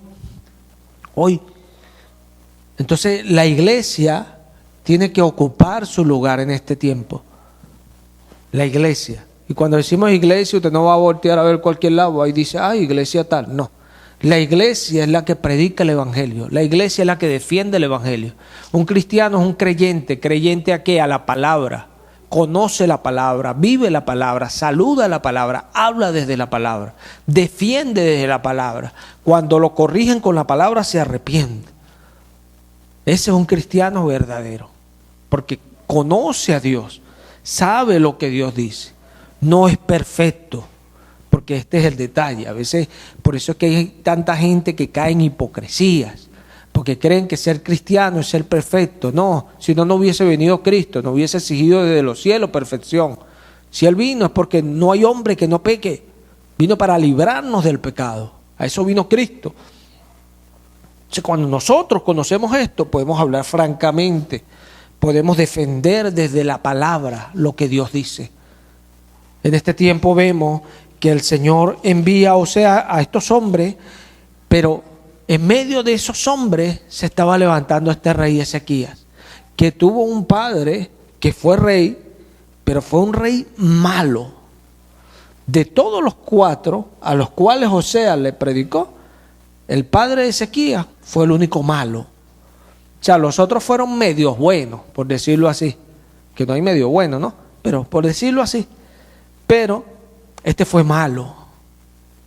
Entonces la iglesia tiene que ocupar su lugar en este tiempo. La iglesia. Y cuando decimos iglesia, usted no va a voltear a ver cualquier lado, ahí dice, iglesia tal. No. La iglesia es la que predica el evangelio. La iglesia es la que defiende el evangelio. Un cristiano es un creyente. ¿Creyente a qué? A la palabra. Conoce la palabra, vive la palabra, saluda la palabra, habla desde la palabra, defiende desde la palabra. Cuando lo corrigen con la palabra se arrepiente. Ese es un cristiano verdadero, porque conoce a Dios, sabe lo que Dios dice. No es perfecto, porque este es el detalle. A veces, por eso es que hay tanta gente que cae en hipocresías, porque creen que ser cristiano es ser perfecto. No, si no, no hubiese venido Cristo, no hubiese exigido desde los cielos perfección. Si Él vino es porque no hay hombre que no peque, vino para librarnos del pecado. A eso vino Cristo. Entonces, cuando nosotros conocemos esto, podemos hablar francamente, podemos defender desde la palabra lo que Dios dice. En este tiempo vemos que el Señor envía, a estos hombres, pero en medio de esos hombres se estaba levantando este rey Ezequías, que tuvo un padre que fue rey, pero fue un rey malo. De todos los 4 a los cuales Oseas le predicó, el padre de Ezequías fue el único malo. O sea, los otros fueron medios buenos, por decirlo así. Que no hay medio bueno, ¿no? Pero por decirlo así. Pero este fue malo.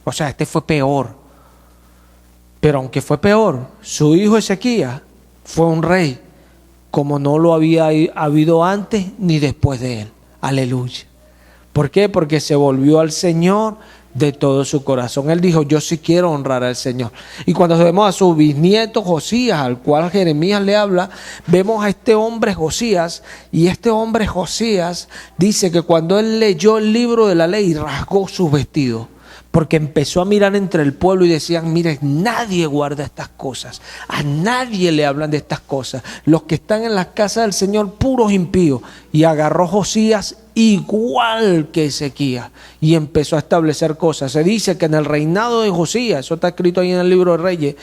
O sea, este fue peor. Pero aunque fue peor, su hijo Ezequías fue un rey como no lo había habido antes ni después de él. Aleluya. ¿Por qué? Porque se volvió al Señor, de todo su corazón. Él dijo, yo sí quiero honrar al Señor. Y cuando vemos a su bisnieto Josías, al cual Jeremías le habla, vemos a este hombre Josías, y este hombre Josías dice que cuando él leyó el libro de la ley, rasgó sus vestidos, porque empezó a mirar entre el pueblo y decían, mire, nadie guarda estas cosas, a nadie le hablan de estas cosas, los que están en las casas del Señor, puros impíos. Y agarró Josías igual que Ezequías y empezó a establecer cosas. Se dice que en el reinado de Josías, eso está escrito ahí en el libro de Reyes,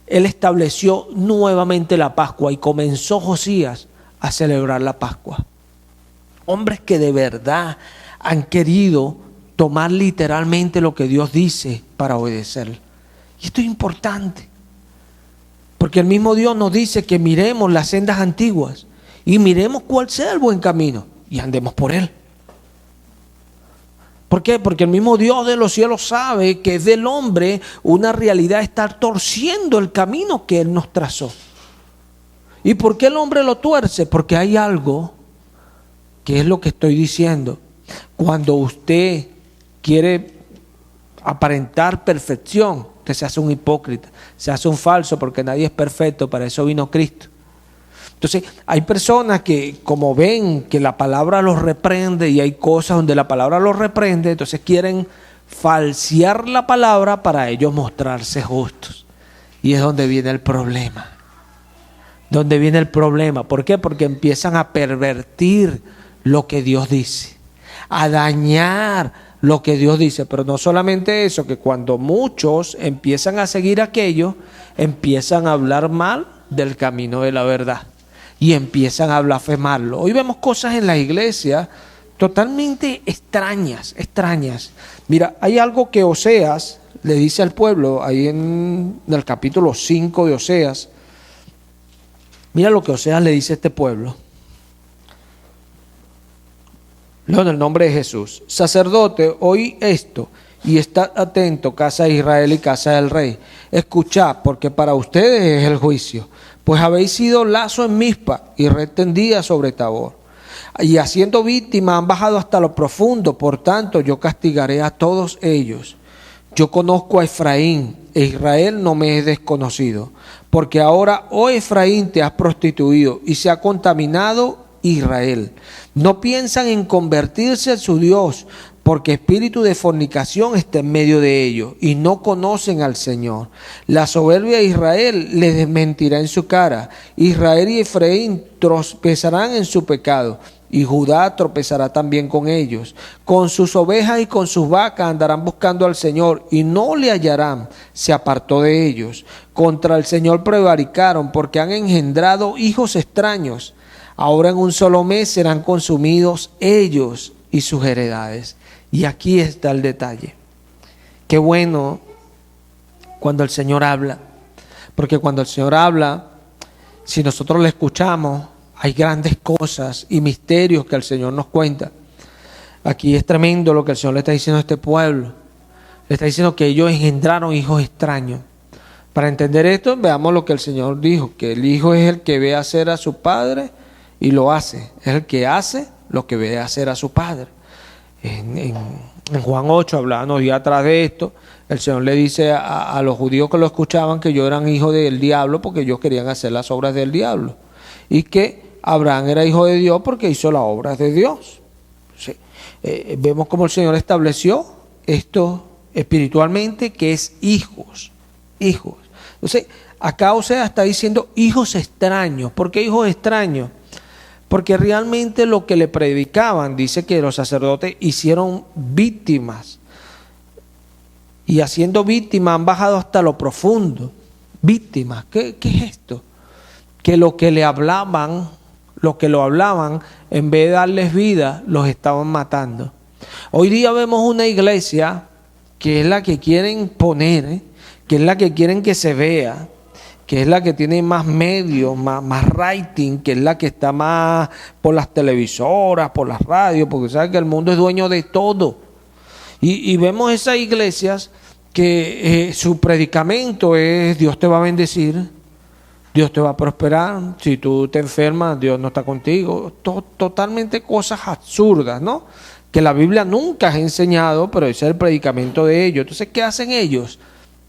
él estableció nuevamente la Pascua y comenzó Josías a celebrar la Pascua. Hombres que de verdad han querido tomar literalmente lo que Dios dice para obedecerle. Y esto es importante, porque el mismo Dios nos dice que miremos las sendas antiguas y miremos cuál sea el buen camino y andemos por él. ¿Por qué? Porque el mismo Dios de los cielos sabe que es del hombre una realidad estar torciendo el camino que Él nos trazó. ¿Y por qué el hombre lo tuerce? Porque hay algo que es lo que estoy diciendo. Cuando usted quiere aparentar perfección, usted se hace un hipócrita, se hace un falso, porque nadie es perfecto, para eso vino Cristo. Entonces, hay personas que como ven que la palabra los reprende y hay cosas donde la palabra los reprende, entonces quieren falsear la palabra para ellos mostrarse justos. Y es donde viene el problema. Donde viene el problema. ¿Por qué? Porque empiezan a pervertir lo que Dios dice, a dañar lo que Dios dice. Pero no solamente eso, que cuando muchos empiezan a seguir aquello, empiezan a hablar mal del camino de la verdad y empiezan a blasfemarlo. Hoy vemos cosas en la iglesia totalmente extrañas. Mira, hay algo que Oseas le dice al pueblo, ahí en el capítulo 5 de Oseas. Mira lo que Oseas le dice a este pueblo. Leo en el nombre de Jesús. Sacerdote, oí esto y estad atento, casa de Israel y casa del rey. Escuchad, porque para ustedes es el juicio. Pues habéis sido lazo en Mizpa y red tendida sobre Tabor. Y haciendo víctima han bajado hasta lo profundo. Por tanto, yo castigaré a todos ellos. Yo conozco a Efraín, e Israel no me es desconocido. Porque ahora, oh Efraín, te has prostituido y se ha contaminado Israel. No piensan en convertirse a su Dios, porque espíritu de fornicación está en medio de ellos y no conocen al Señor. La soberbia de Israel les desmentirá en su cara. Israel y Efraín tropezarán en su pecado y Judá tropezará también con ellos. Con sus ovejas y con sus vacas andarán buscando al Señor y no le hallarán. Se apartó de ellos. Contra el Señor prevaricaron porque han engendrado hijos extraños. Ahora en un solo mes serán consumidos ellos y sus heredades. Y aquí está el detalle. Qué bueno cuando el Señor habla. Porque cuando el Señor habla, si nosotros le escuchamos, hay grandes cosas y misterios que el Señor nos cuenta. Aquí es tremendo lo que el Señor le está diciendo a este pueblo. Le está diciendo que ellos engendraron hijos extraños. Para entender esto, veamos lo que el Señor dijo. Que el hijo es el que ve hacer a su padre y lo hace. Es el que hace lo que ve hacer a su padre. En Juan 8, hablando días atrás de esto, el Señor le dice a los judíos que lo escuchaban que ellos eran hijos del diablo porque ellos querían hacer las obras del diablo. Y que Abraham era hijo de Dios porque hizo las obras de Dios. Sí. Vemos cómo el Señor estableció esto espiritualmente, que es hijos. Entonces, acá Oseas está diciendo hijos extraños. ¿Por qué hijos extraños? Porque realmente lo que le predicaban, dice que los sacerdotes hicieron víctimas. Y haciendo víctimas han bajado hasta lo profundo. Víctimas, ¿qué es esto? Que lo que le hablaban, en vez de darles vida, los estaban matando. Hoy día vemos una iglesia que es la que quieren poner, que es la que quieren que se vea, que es la que tiene más medios, más rating, que es la que está más por las televisoras, por las radios, porque sabe que el mundo es dueño de todo. Y vemos esas iglesias que su predicamento es: Dios te va a bendecir, Dios te va a prosperar, si tú te enfermas, Dios no está contigo. Totalmente cosas absurdas, ¿no? que la Biblia nunca ha enseñado, pero ese es el predicamento de ellos. Entonces, ¿qué hacen ellos?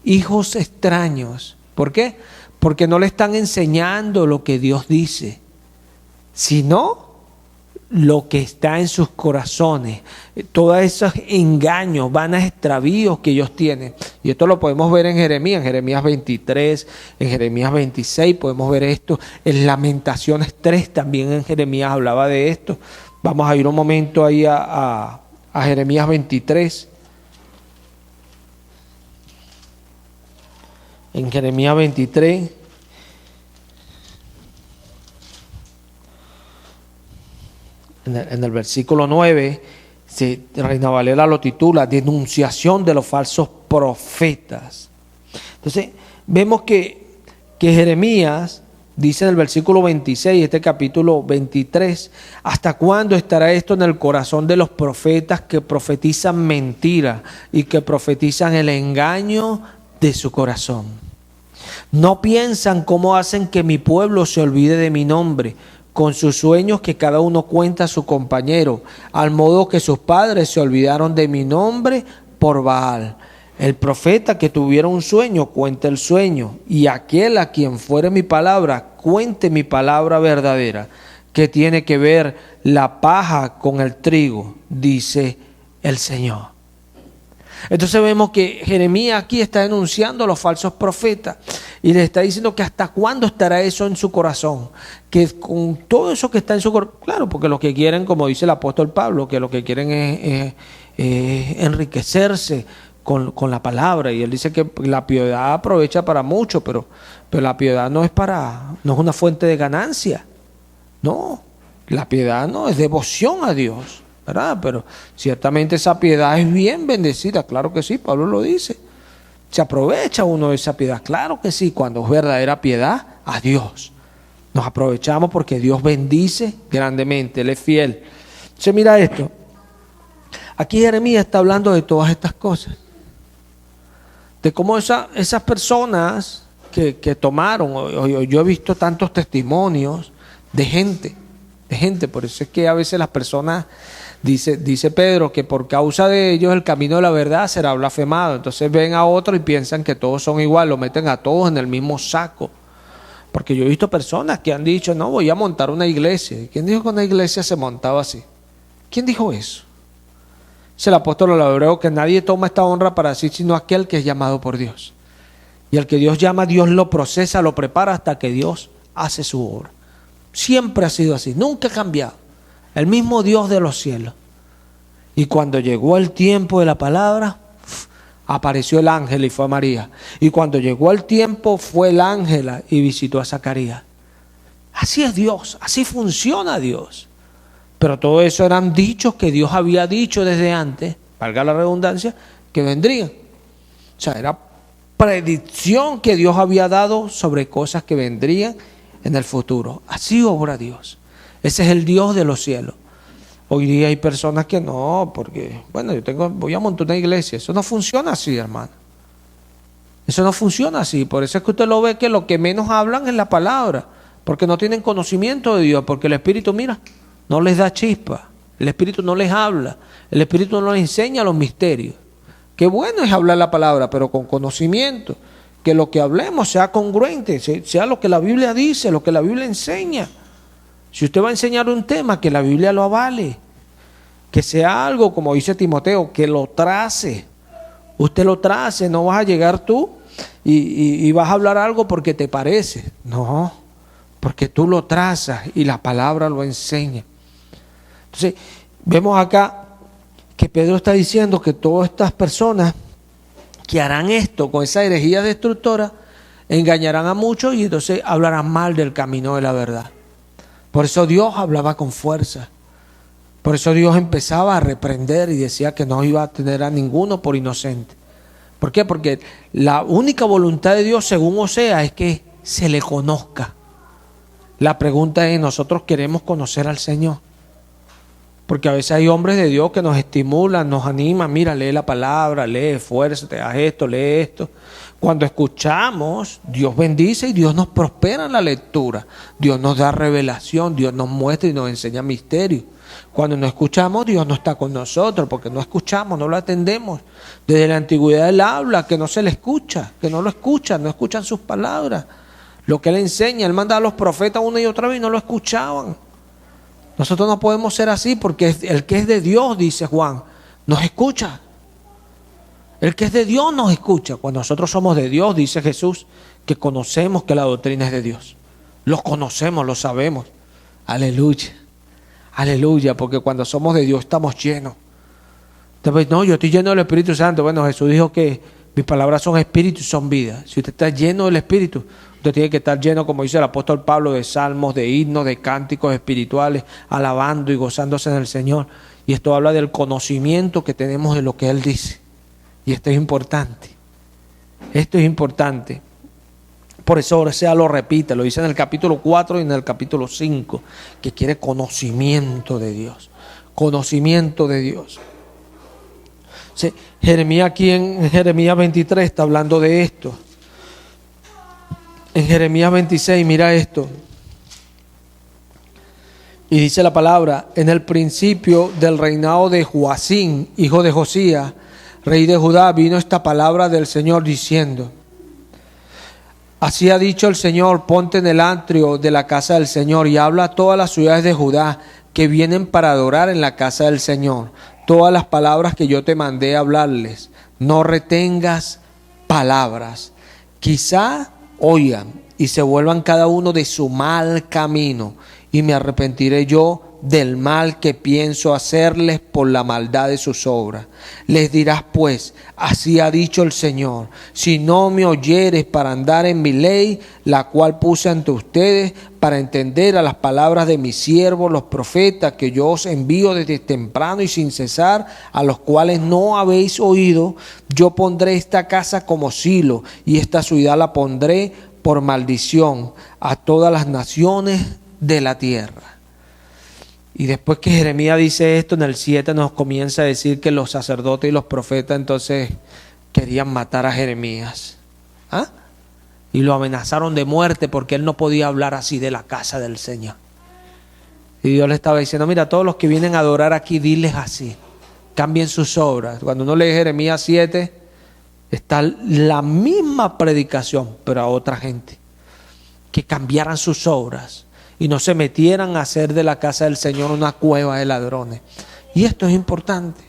Hijos extraños. ¿Por qué? Porque no le están enseñando lo que Dios dice, sino lo que está en sus corazones. Todos esos engaños, vanos extravíos que ellos tienen. Y esto lo podemos ver en Jeremías 23, en Jeremías 26, podemos ver esto. En Lamentaciones 3 también en Jeremías hablaba de esto. Vamos a ir un momento ahí a Jeremías 23. En Jeremías 23. En el versículo 9, Reina Valera lo titula Denunciación de los falsos profetas. Entonces, vemos que Jeremías dice en el versículo 26, este capítulo 23, ¿hasta cuándo estará esto en el corazón de los profetas que profetizan mentira y que profetizan el engaño de su corazón? No piensan cómo hacen que mi pueblo se olvide de mi nombre, con sus sueños que cada uno cuenta a su compañero, al modo que sus padres se olvidaron de mi nombre por Baal. El profeta que tuviera un sueño, cuente el sueño, y aquel a quien fuere mi palabra, cuente mi palabra verdadera. ¿Qué tiene que ver la paja con el trigo?, dice el Señor. Entonces vemos que Jeremías aquí está denunciando a los falsos profetas y les está diciendo que hasta cuándo estará eso en su corazón, que con todo eso que está en su corazón, claro, porque lo que quieren, como dice el apóstol Pablo, que lo que quieren es enriquecerse con la palabra, y él dice que la piedad aprovecha para mucho, pero la piedad no es una fuente de ganancia, no, la piedad no es devoción a Dios, ¿verdad? Pero ciertamente esa piedad es bien bendecida, claro que sí, Pablo lo dice. Se aprovecha uno de esa piedad, claro que sí, cuando es verdadera piedad a Dios. Nos aprovechamos porque Dios bendice grandemente, Él es fiel. Entonces mira esto, aquí Jeremías está hablando de todas estas cosas, de cómo esas personas que tomaron, yo he visto tantos testimonios de gente, por eso es que a veces las personas, dice Pedro, que por causa de ellos el camino de la verdad será blasfemado. Entonces ven a otro y piensan que todos son igual, lo meten a todos en el mismo saco. Porque yo he visto personas que han dicho, no, voy a montar una iglesia. ¿Quién dijo que una iglesia se montaba así? ¿Quién dijo eso? Dice el apóstol a los hebreos que nadie toma esta honra para sí, sino aquel que es llamado por Dios. Y al que Dios llama, Dios lo procesa, lo prepara hasta que Dios hace su obra. Siempre ha sido así, nunca ha cambiado. El mismo Dios de los cielos. Y cuando llegó el tiempo de la palabra, apareció el ángel y fue a María. Y cuando llegó el tiempo, fue el ángel y visitó a Zacarías. Así es Dios, así funciona Dios. Pero todo eso eran dichos que Dios había dicho desde antes, valga la redundancia, que vendrían. O sea, era predicción que Dios había dado sobre cosas que vendrían en el futuro. Así obra Dios. Ese es el Dios de los cielos. Hoy día hay personas que no, porque, bueno, voy a montar una iglesia. Eso no funciona así, hermano. Eso no funciona así. Por eso es que usted lo ve que lo que menos hablan es la palabra, porque no tienen conocimiento de Dios, porque el Espíritu, mira, no les da chispa. El Espíritu no les habla. El Espíritu no les enseña los misterios. Qué bueno es hablar la palabra, pero con conocimiento. Que lo que hablemos sea congruente, sea lo que la Biblia dice, lo que la Biblia enseña. Si usted va a enseñar un tema, que la Biblia lo avale. Que sea algo, como dice Timoteo, que lo trace. Usted lo trace, no vas a llegar tú y vas a hablar algo porque te parece. No, porque tú lo trazas y la palabra lo enseña. Entonces, vemos acá que Pedro está diciendo que todas estas personas que harán esto con esa herejía destructora, engañarán a muchos y entonces hablarán mal del camino de la verdad. Por eso Dios hablaba con fuerza. Por eso Dios empezaba a reprender y decía que no iba a tener a ninguno por inocente. ¿Por qué? Porque la única voluntad de Dios, según Oseas, es que se le conozca. La pregunta es, ¿nosotros queremos conocer al Señor? Porque a veces hay hombres de Dios que nos estimulan, nos animan, mira, lee la palabra, lee, esfuérzate, haz esto, lee esto. Cuando escuchamos, Dios bendice y Dios nos prospera en la lectura. Dios nos da revelación, Dios nos muestra y nos enseña misterios. Cuando no escuchamos, Dios no está con nosotros, porque no escuchamos, no lo atendemos. Desde la antigüedad Él habla, que no se le escucha, que no lo escuchan, no escuchan sus palabras. Lo que Él enseña, Él manda a los profetas una y otra vez y no lo escuchaban. Nosotros no podemos ser así, porque el que es de Dios, dice Juan, nos escucha. El que es de Dios nos escucha. Cuando nosotros somos de Dios, dice Jesús, que conocemos que la doctrina es de Dios. Los conocemos, lo sabemos. Aleluya. Aleluya, porque cuando somos de Dios estamos llenos. Entonces, no, yo estoy lleno del Espíritu Santo. Bueno, Jesús dijo que mis palabras son espíritu y son vida. Si usted está lleno del Espíritu, usted tiene que estar lleno, como dice el apóstol Pablo, de salmos, de himnos, de cánticos espirituales, alabando y gozándose en el Señor. Y esto habla del conocimiento que tenemos de lo que Él dice. Y esto es importante. Esto es importante. Por eso Orsea lo repite, lo dice en el capítulo 4 y en el capítulo 5, que quiere conocimiento de Dios. Conocimiento de Dios. Sí, Jeremías aquí en Jeremías 23 está hablando de esto. En Jeremías 26, mira esto. Y dice la palabra, en el principio del reinado de Joacim, hijo de Josías, rey de Judá, vino esta palabra del Señor diciendo: así ha dicho el Señor, ponte en el atrio de la casa del Señor y habla a todas las ciudades de Judá que vienen para adorar en la casa del Señor. Todas las palabras que yo te mandé a hablarles, no retengas palabras. Quizá oigan y se vuelvan cada uno de su mal camino, y me arrepentiré yo del mal que pienso hacerles por la maldad de sus obras. Les dirás pues, así ha dicho el Señor, si no me oyeres para andar en mi ley, la cual puse ante ustedes, para entender a las palabras de mis siervos, los profetas, que yo os envío desde temprano y sin cesar, a los cuales no habéis oído, yo pondré esta casa como silo, y esta ciudad la pondré por maldición a todas las naciones de la tierra. Y después que Jeremías dice esto, en el 7 nos comienza a decir que los sacerdotes y los profetas entonces querían matar a Jeremías. ¿Ah? Y lo amenazaron de muerte porque él no podía hablar así de la casa del Señor. Y Dios le estaba diciendo, mira, todos los que vienen a adorar aquí, diles así, cambien sus obras. Cuando uno lee Jeremías 7, está la misma predicación, pero a otra gente, que cambiaran sus obras y no se metieran a hacer de la casa del Señor una cueva de ladrones. Y esto es importante,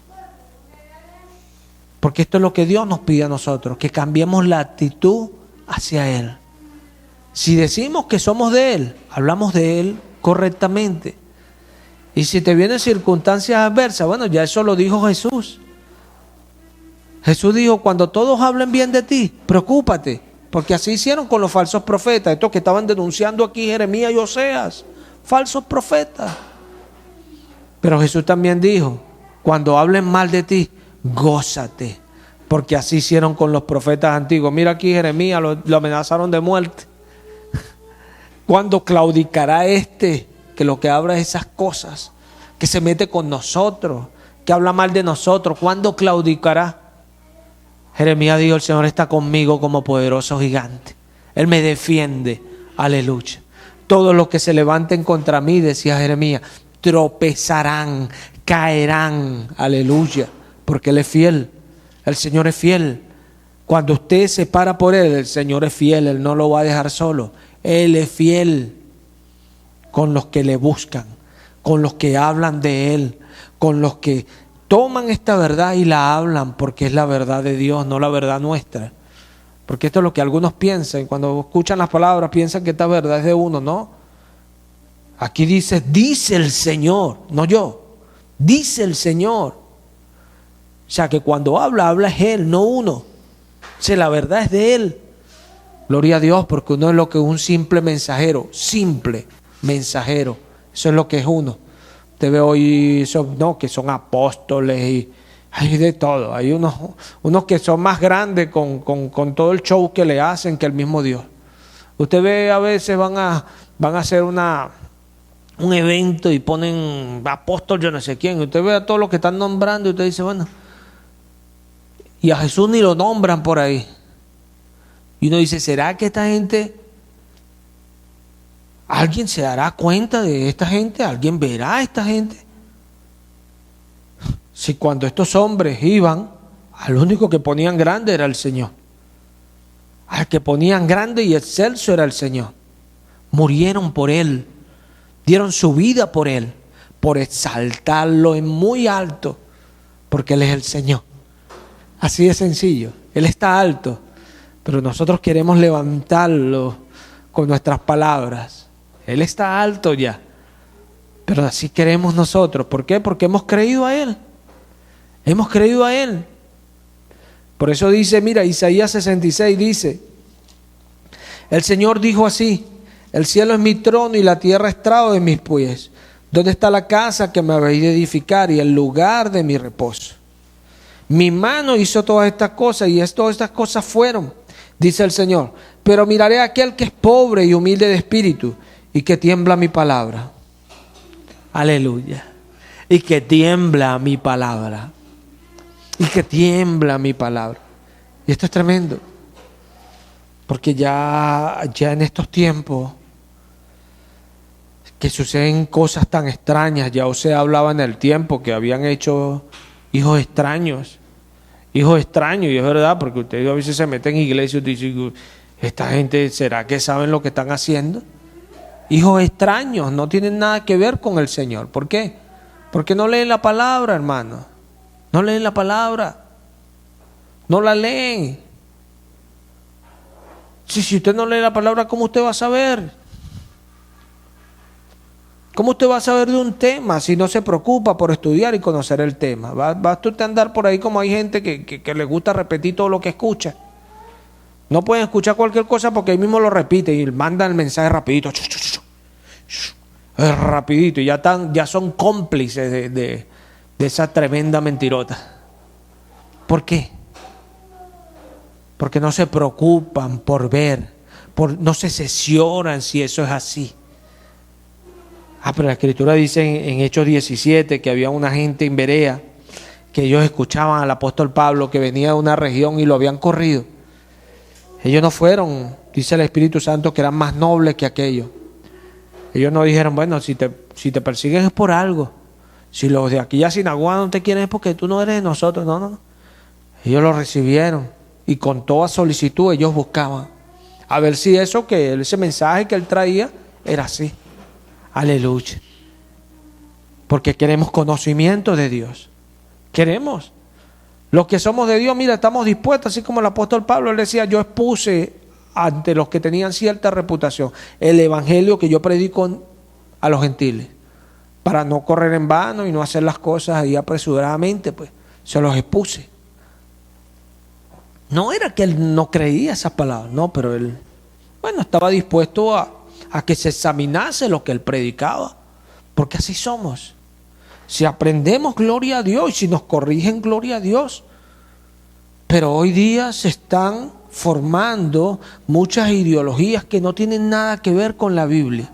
porque esto es lo que Dios nos pide a nosotros, que cambiemos la actitud hacia Él. Si decimos que somos de Él, hablamos de Él correctamente. Y si te vienen circunstancias adversas, bueno, ya eso lo dijo Jesús. Jesús dijo, cuando todos hablen bien de ti, preocúpate. Porque así hicieron con los falsos profetas, estos que estaban denunciando aquí Jeremías y Oseas, falsos profetas. Pero Jesús también dijo, cuando hablen mal de ti, gózate, porque así hicieron con los profetas antiguos. Mira aquí Jeremías, lo amenazaron de muerte. ¿Cuándo claudicará este que lo que habla es esas cosas, que se mete con nosotros, que habla mal de nosotros? ¿Cuándo claudicará? Jeremías dijo, el Señor está conmigo como poderoso gigante. Él me defiende. Aleluya. Todos los que se levanten contra mí, decía Jeremías, tropezarán, caerán. Aleluya. Porque Él es fiel. El Señor es fiel. Cuando usted se para por Él, el Señor es fiel. Él no lo va a dejar solo. Él es fiel con los que le buscan, con los que hablan de Él, con los que toman esta verdad y la hablan, porque es la verdad de Dios, no la verdad nuestra. Porque esto es lo que algunos piensan, cuando escuchan las palabras piensan que esta verdad es de uno, ¿no? Aquí dice el Señor, no yo, dice el Señor. O sea que cuando habla es Él, no uno. O sea, la verdad es de Él. Gloria a Dios, porque uno es lo que es un simple mensajero, eso es lo que es uno. Te veo hoy, no, que son apóstoles y hay de todo. Hay unos que son más grandes con todo el show que le hacen que el mismo Dios. Usted ve a veces van a hacer un evento y ponen apóstol yo no sé quién. Usted ve a todos los que están nombrando y usted dice, bueno, y a Jesús ni lo nombran por ahí. Y uno dice, ¿será que esta gente... ¿Alguien se dará cuenta de esta gente? ¿Alguien verá a esta gente? Si cuando estos hombres iban, al único que ponían grande era el Señor. Al que ponían grande y excelso era el Señor. Murieron por Él, dieron su vida por Él, por exaltarlo en muy alto, porque Él es el Señor. Así de sencillo. Él está alto, pero nosotros queremos levantarlo con nuestras palabras. Él está alto ya, pero así queremos nosotros. ¿Por qué? Porque hemos creído a Él. Hemos creído a Él. Por eso dice, mira, Isaías 66 dice, el Señor dijo así, el cielo es mi trono y la tierra estrado de mis pies. ¿Dónde está la casa que me habéis de edificar y el lugar de mi reposo? Mi mano hizo todas estas cosas y todas estas cosas fueron, dice el Señor. Pero miraré a aquel que es pobre y humilde de espíritu y que tiembla mi palabra. Aleluya. Y que tiembla mi palabra. Y que tiembla mi palabra. Y esto es tremendo. Porque ya en estos tiempos que suceden cosas tan extrañas, ya se hablaba en el tiempo que habían hecho hijos extraños. Hijos extraños, y es verdad, porque ustedes a veces se meten en iglesias y dicen, esta gente, ¿será que saben lo que están haciendo? Hijos extraños, no tienen nada que ver con el Señor. ¿Por qué? Porque no leen la palabra, hermano. No leen la palabra. No la leen. Si usted no lee la palabra, ¿cómo usted va a saber? ¿Cómo usted va a saber de un tema si no se preocupa por estudiar y conocer el tema? Va usted a andar por ahí como hay gente que le gusta repetir todo lo que escucha. No pueden escuchar cualquier cosa porque ahí mismo lo repite y mandan el mensaje rapidito. Es rapidito y ya son cómplices de esa tremenda mentirota. ¿Por qué? Porque no se preocupan por ver, no se sesionan si eso es así. Pero la Escritura dice en Hechos 17 que había una gente en Berea que ellos escuchaban al apóstol Pablo que venía de una región y lo habían corrido. Ellos no fueron, dice el Espíritu Santo, que eran más nobles que aquellos. Ellos no dijeron, bueno, si te persiguen es por algo. Si los de aquí ya Sinagua no te quieren es porque tú no eres de nosotros. No. Ellos lo recibieron y con toda solicitud ellos buscaban a ver si ese mensaje que él traía era así. Aleluya. Porque queremos conocimiento de Dios. Queremos. Los que somos de Dios, mira, estamos dispuestos, así como el apóstol Pablo, él decía, yo expuse ante los que tenían cierta reputación el evangelio que yo predico a los gentiles, para no correr en vano y no hacer las cosas ahí apresuradamente, pues se los expuse. No era que él no creía esas palabras, no, pero él, estaba dispuesto a que se examinase lo que él predicaba, porque así somos. Si aprendemos, gloria a Dios, y si nos corrigen, gloria a Dios. Pero hoy día se están formando muchas ideologías que no tienen nada que ver con la Biblia.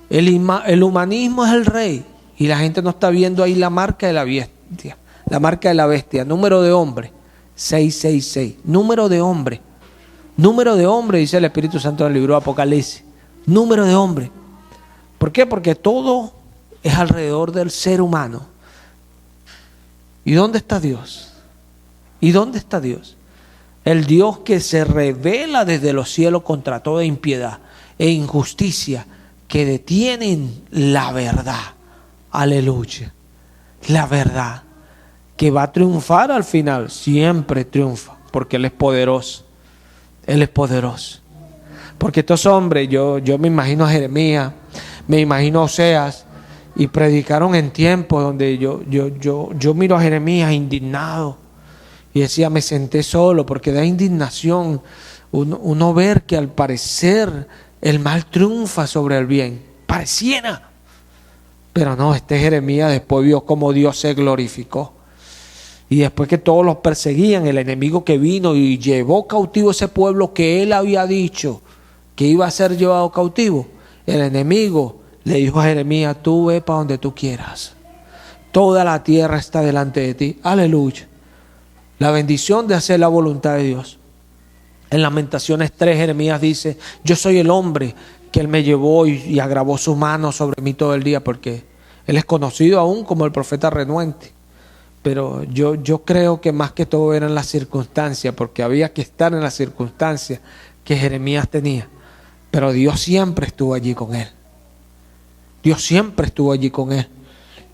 El humanismo es el rey, y la gente no está viendo ahí la marca de la bestia, la marca de la bestia, número de hombre, 666, número de hombre, dice el Espíritu Santo en el libro de Apocalipsis. Número de hombre. ¿Por qué? Porque todo es alrededor del ser humano. ¿Y dónde está Dios? ¿Y dónde está Dios? El Dios que se revela desde los cielos contra toda impiedad e injusticia, que detienen la verdad. Aleluya. La verdad que va a triunfar al final, siempre triunfa, porque Él es poderoso. Él es poderoso. Porque estos hombres, yo me imagino a Jeremías, me imagino a Oseas, y predicaron en tiempos donde yo miro a Jeremías indignado y decía, me senté solo, porque da indignación uno ver que al parecer el mal triunfa sobre el bien, pareciera, pero no, Jeremías después vio cómo Dios se glorificó. Y después que todos los perseguían, el enemigo que vino y llevó cautivo ese pueblo que él había dicho que iba a ser llevado cautivo, el enemigo le dijo a Jeremías, tú ve para donde tú quieras, toda la tierra está delante de ti. Aleluya. La bendición de hacer la voluntad de Dios. En Lamentaciones 3, Jeremías dice, yo soy el hombre que Él me llevó y agravó su mano sobre mí todo el día, porque Él es conocido aún como el profeta renuente. pero yo creo que más que todo eran las circunstancias, porque había que estar en las circunstancias que Jeremías tenía. Pero Dios siempre estuvo allí con él. Dios siempre estuvo allí con él.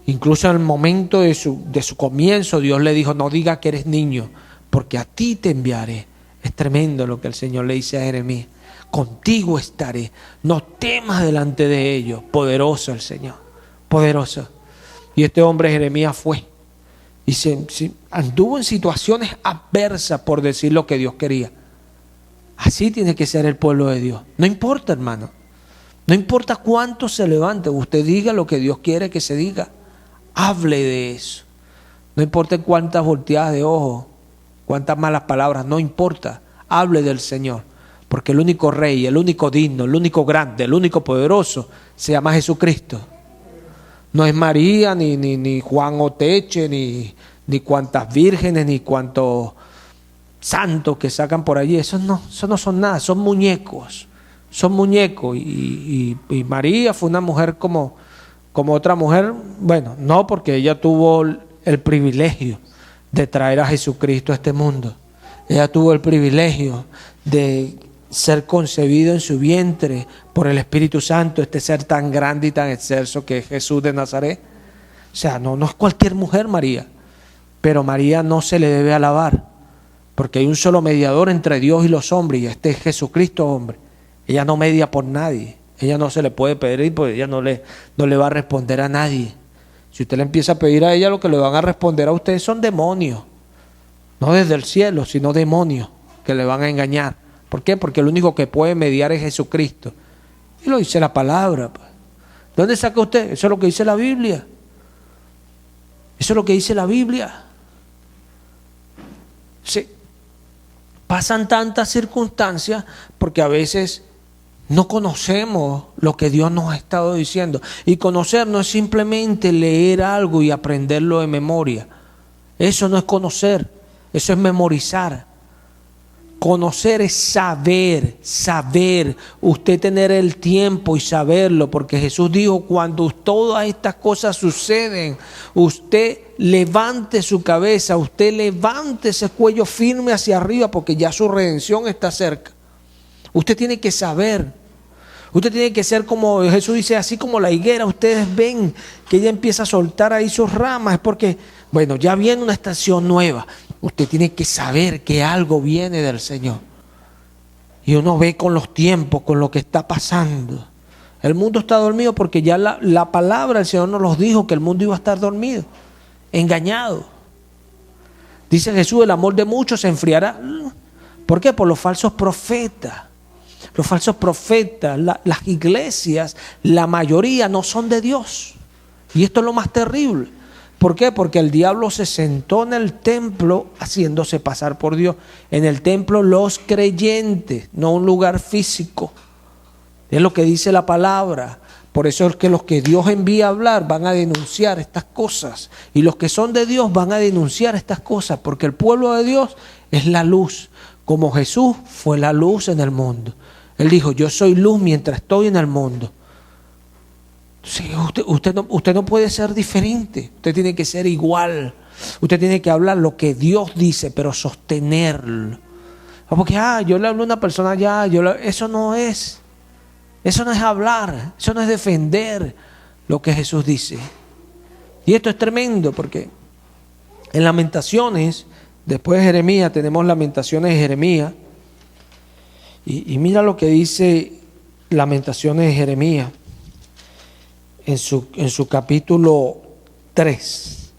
Incluso en el momento de su comienzo, Dios le dijo: no diga que eres niño, porque a ti te enviaré. Es tremendo lo que el Señor le dice a Jeremías: contigo estaré, no temas delante de ellos. Poderoso el Señor, poderoso. Y este hombre Jeremías fue y se anduvo en situaciones adversas por decir lo que Dios quería. Así tiene que ser el pueblo de Dios. No importa, hermano, no importa cuánto se levante, usted diga lo que Dios quiere que se diga. Hable de eso. No importa cuántas volteadas de ojo, cuántas malas palabras, no importa. Hable del Señor, porque el único rey, el único digno, el único grande, el único poderoso se llama Jesucristo. No es María, ni Juan Oteche, ni cuantas vírgenes, ni cuantos santos que sacan por allí. Esos no son nada, son muñecos. Son muñecos. Y María fue una mujer como otra mujer. Bueno, no, porque ella tuvo el privilegio de traer a Jesucristo a este mundo. Ella tuvo el privilegio de ser concebido en su vientre por el Espíritu Santo, este ser tan grande y tan excelso que es Jesús de Nazaret. O sea, no es cualquier mujer María, pero María no se le debe alabar, porque hay un solo mediador entre Dios y los hombres, y este es Jesucristo hombre. Ella no media por nadie, ella no se le puede pedir, porque ella no le va a responder a nadie. Si usted le empieza a pedir a ella, lo que le van a responder a ustedes son demonios, no desde el cielo, sino demonios que le van a engañar. ¿Por qué? Porque el único que puede mediar es Jesucristo. Y lo dice la palabra. ¿Dónde saca usted? Eso es lo que dice la Biblia. Eso es lo que dice la Biblia. Sí. Pasan tantas circunstancias porque a veces no conocemos lo que Dios nos ha estado diciendo. Y conocer no es simplemente leer algo y aprenderlo de memoria. Eso no es conocer, eso es memorizar. Conocer es saber, usted tener el tiempo y saberlo, porque Jesús dijo: cuando todas estas cosas suceden, usted levante su cabeza, usted levante ese cuello firme hacia arriba, porque ya su redención está cerca. Usted tiene que saber, usted tiene que ser como Jesús dice, así como la higuera. Ustedes ven que ella empieza a soltar ahí sus ramas, es porque, bueno, ya viene una estación nueva. Usted tiene que saber que algo viene del Señor. Y uno ve con los tiempos, con lo que está pasando. El mundo está dormido porque ya la palabra del Señor nos los dijo, que el mundo iba a estar dormido, engañado. Dice Jesús: el amor de muchos se enfriará. ¿Por qué? Por los falsos profetas. Los falsos profetas, las iglesias, la mayoría no son de Dios. Y esto es lo más terrible. ¿Por qué? Porque el diablo se sentó en el templo haciéndose pasar por Dios. En el templo los creyentes, no un lugar físico. Es lo que dice la palabra. Por eso es que los que Dios envía a hablar van a denunciar estas cosas. Y los que son de Dios van a denunciar estas cosas. Porque el pueblo de Dios es la luz. Como Jesús fue la luz en el mundo. Él dijo: yo soy luz mientras estoy en el mundo. Sí, usted no puede ser diferente. Usted tiene que ser igual. Usted tiene que hablar lo que Dios dice, pero sostenerlo. Porque yo le hablo a una persona eso no es hablar, eso no es defender lo que Jesús dice. Y esto es tremendo, porque en Lamentaciones, después de Jeremías, tenemos Lamentaciones de Jeremías. Y mira lo que dice Lamentaciones de Jeremías. En su capítulo 3.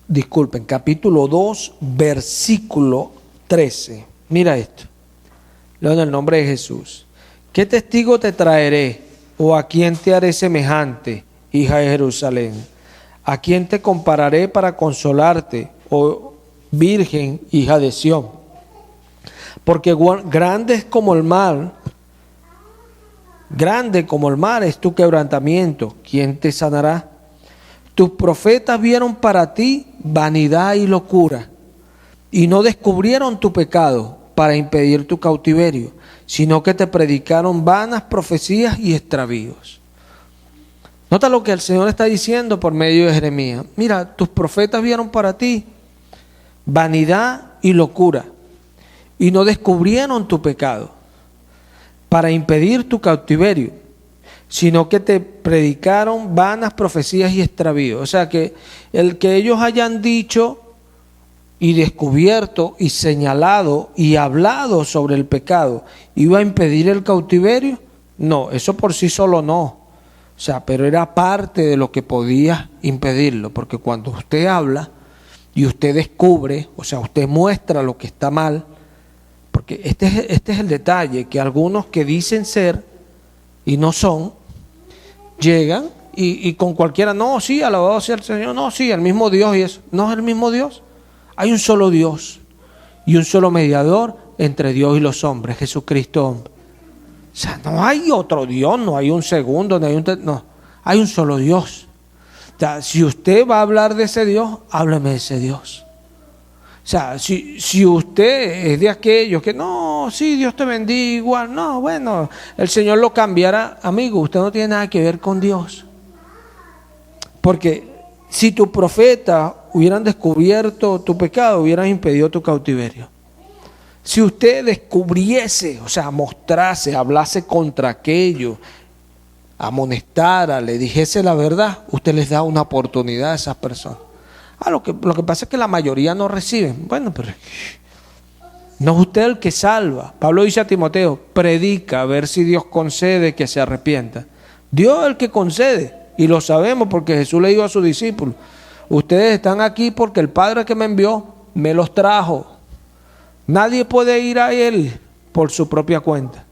Disculpen, capítulo 2, versículo 13. Mira esto. Leo en el nombre de Jesús. ¿Qué testigo te traeré? ¿O a quién te haré semejante, hija de Jerusalén? ¿A quién te compararé para consolarte, oh Virgen, hija de Sión? Porque grande como el mar es tu quebrantamiento. ¿Quién te sanará? Tus profetas vieron para ti vanidad y locura, y no descubrieron tu pecado para impedir tu cautiverio, sino que te predicaron vanas profecías y extravíos. Nota lo que el Señor está diciendo por medio de Jeremías. Mira, tus profetas vieron para ti vanidad y locura, y no descubrieron tu pecado para impedir tu cautiverio, sino que te predicaron vanas profecías y extravíos. O sea que el que ellos hayan dicho y descubierto y señalado y hablado sobre el pecado iba a impedir el cautiverio, no, eso por sí solo no. O sea, pero era parte de lo que podía impedirlo, porque cuando usted habla y usted descubre, o sea, usted muestra lo que está mal, porque este es el detalle, que algunos que dicen ser y no son, llegan y con cualquiera, no, sí, alabado sea el Señor, no, sí, el mismo Dios, y eso, no es el mismo Dios. Hay un solo Dios y un solo mediador entre Dios y los hombres, Jesucristo hombre. O sea, no hay otro Dios, no hay un segundo, no, hay un solo Dios. O sea, si usted va a hablar de ese Dios, hábleme de ese Dios. O sea, si usted es de aquellos que, no, sí, Dios te bendiga, igual, no, bueno, el Señor lo cambiará, amigo, usted no tiene nada que ver con Dios. Porque si tus profetas hubieran descubierto tu pecado, hubieran impedido tu cautiverio. Si usted descubriese, o sea, mostrase, hablase contra aquello, amonestara, le dijese la verdad, usted les da una oportunidad a esas personas. Lo que pasa es que la mayoría no reciben. Bueno, pero no es usted el que salva. Pablo dice a Timoteo, predica a ver si Dios concede que se arrepienta. Dios es el que concede, y lo sabemos porque Jesús le dijo a sus discípulos, ustedes están aquí porque el Padre que me envió me los trajo. Nadie puede ir a Él por su propia cuenta,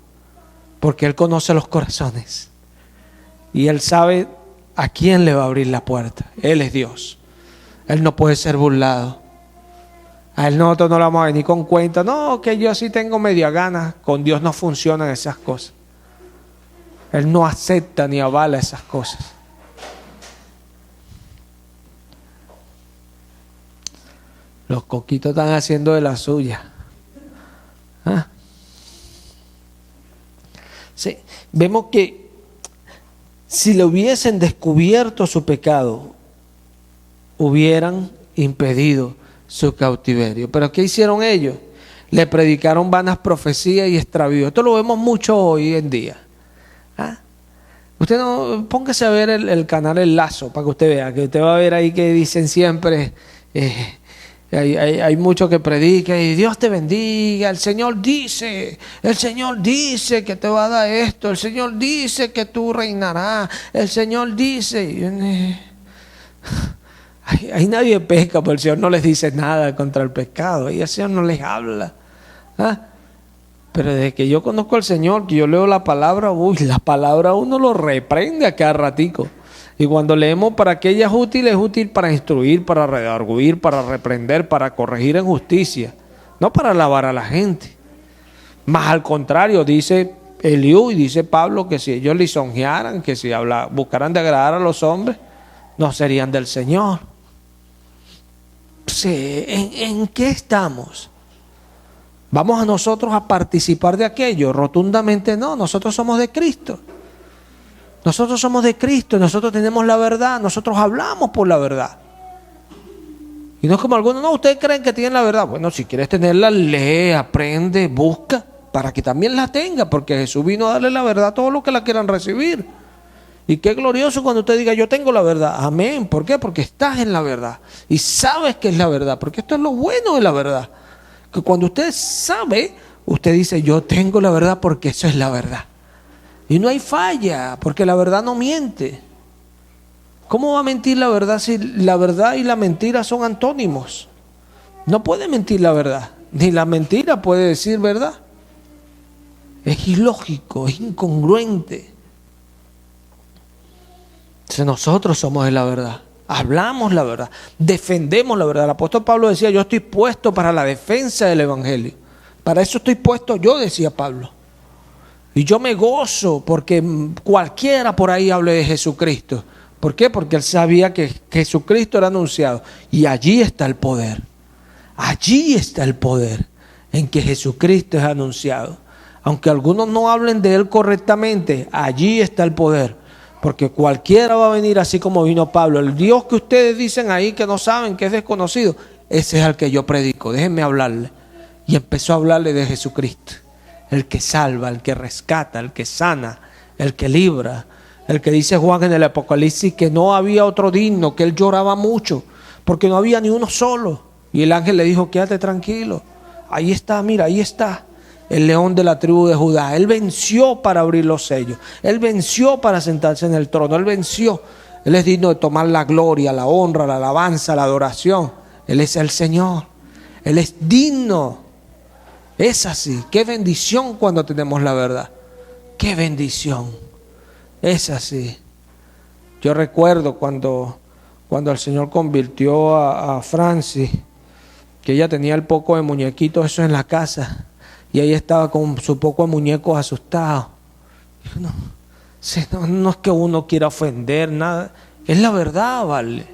porque Él conoce los corazones y Él sabe a quién le va a abrir la puerta. Él es Dios. Él no puede ser burlado. A Él nosotros no le vamos a venir con cuenta. No, que yo sí tengo media gana. Con Dios no funcionan esas cosas. Él no acepta ni avala esas cosas. Los coquitos están haciendo de la suya. ¿Ah? Sí, vemos que si le hubiesen descubierto su pecado, hubieran impedido su cautiverio. Pero ¿qué hicieron ellos? Le predicaron vanas profecías y extravíos. Esto lo vemos mucho hoy en día. ¿Ah? Usted no, póngase a ver el canal El Lazo para que usted vea, que usted va a ver ahí que dicen siempre, hay muchos que predican y Dios te bendiga, el Señor dice que te va a dar esto, el Señor dice que tú reinarás, el Señor dice... Ahí nadie pesca, porque el Señor no les dice nada contra el pecado, ahí el Señor no les habla. ¿Ah? Pero desde que yo conozco al Señor, que yo leo la palabra, la palabra uno lo reprende a cada ratico. Y cuando leemos para qué ella es útil para instruir, para redarguir, para reprender, para corregir en justicia, no para alabar a la gente. Más al contrario, dice Eliú y dice Pablo que si ellos lisonjearan, que si buscaran de agradar a los hombres, no serían del Señor. ¿En qué estamos? ¿Vamos a nosotros a participar de aquello? Rotundamente no, nosotros somos de Cristo. Nosotros somos de Cristo, nosotros tenemos la verdad, nosotros hablamos por la verdad. Y no es como algunos, no, ustedes creen que tienen la verdad. Bueno, si quieres tenerla, lee, aprende, busca, para que también la tenga, porque Jesús vino a darle la verdad a todos los que la quieran recibir. Y qué glorioso cuando usted diga, yo tengo la verdad. Amén. ¿Por qué? Porque estás en la verdad. Y sabes que es la verdad. Porque esto es lo bueno de la verdad. Que cuando usted sabe, usted dice, yo tengo la verdad porque eso es la verdad. Y no hay falla, porque la verdad no miente. ¿Cómo va a mentir la verdad si la verdad y la mentira son antónimos? No puede mentir la verdad. Ni la mentira puede decir verdad. Es ilógico, es incongruente. Entonces nosotros somos de la verdad, hablamos la verdad, defendemos la verdad. El apóstol Pablo decía, yo estoy puesto para la defensa del evangelio. Para eso estoy puesto yo, decía Pablo. Y yo me gozo porque cualquiera por ahí hable de Jesucristo. ¿Por qué? Porque él sabía que Jesucristo era anunciado. Y allí está el poder. Allí está el poder en que Jesucristo es anunciado. Aunque algunos no hablen de Él correctamente, allí está el poder. Porque cualquiera va a venir así como vino Pablo. El Dios que ustedes dicen ahí que no saben, que es desconocido, ese es el que yo predico. Déjenme hablarle. Y empezó a hablarle de Jesucristo. El que salva, el que rescata, el que sana, el que libra. El que dice Juan en el Apocalipsis que no había otro digno, que él lloraba mucho, porque no había ni uno solo. Y el ángel le dijo, quédate tranquilo. Ahí está, mira, ahí está. El león de la tribu de Judá. Él venció para abrir los sellos. Él venció para sentarse en el trono. Él venció. Él es digno de tomar la gloria, la honra, la alabanza, la adoración. Él es el Señor. Él es digno. Es así. Qué bendición cuando tenemos la verdad. Qué bendición. Es así. Yo recuerdo cuando el Señor convirtió a Francis, que ella tenía el poco de muñequitos eso en la casa. Y ahí estaba con su poco de muñecos asustados. No es que uno quiera ofender, nada. Es la verdad, vale.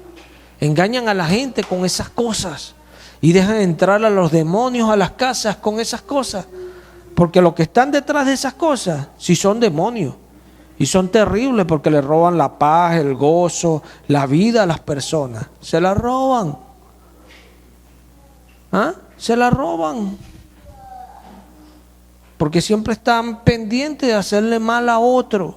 Engañan a la gente con esas cosas. Y dejan entrar a los demonios a las casas con esas cosas. Porque los que están detrás de esas cosas, sí son demonios. Y son terribles porque le roban la paz, el gozo, la vida a las personas. Se la roban. ¿Ah? Se la roban. Porque siempre están pendientes de hacerle mal a otro.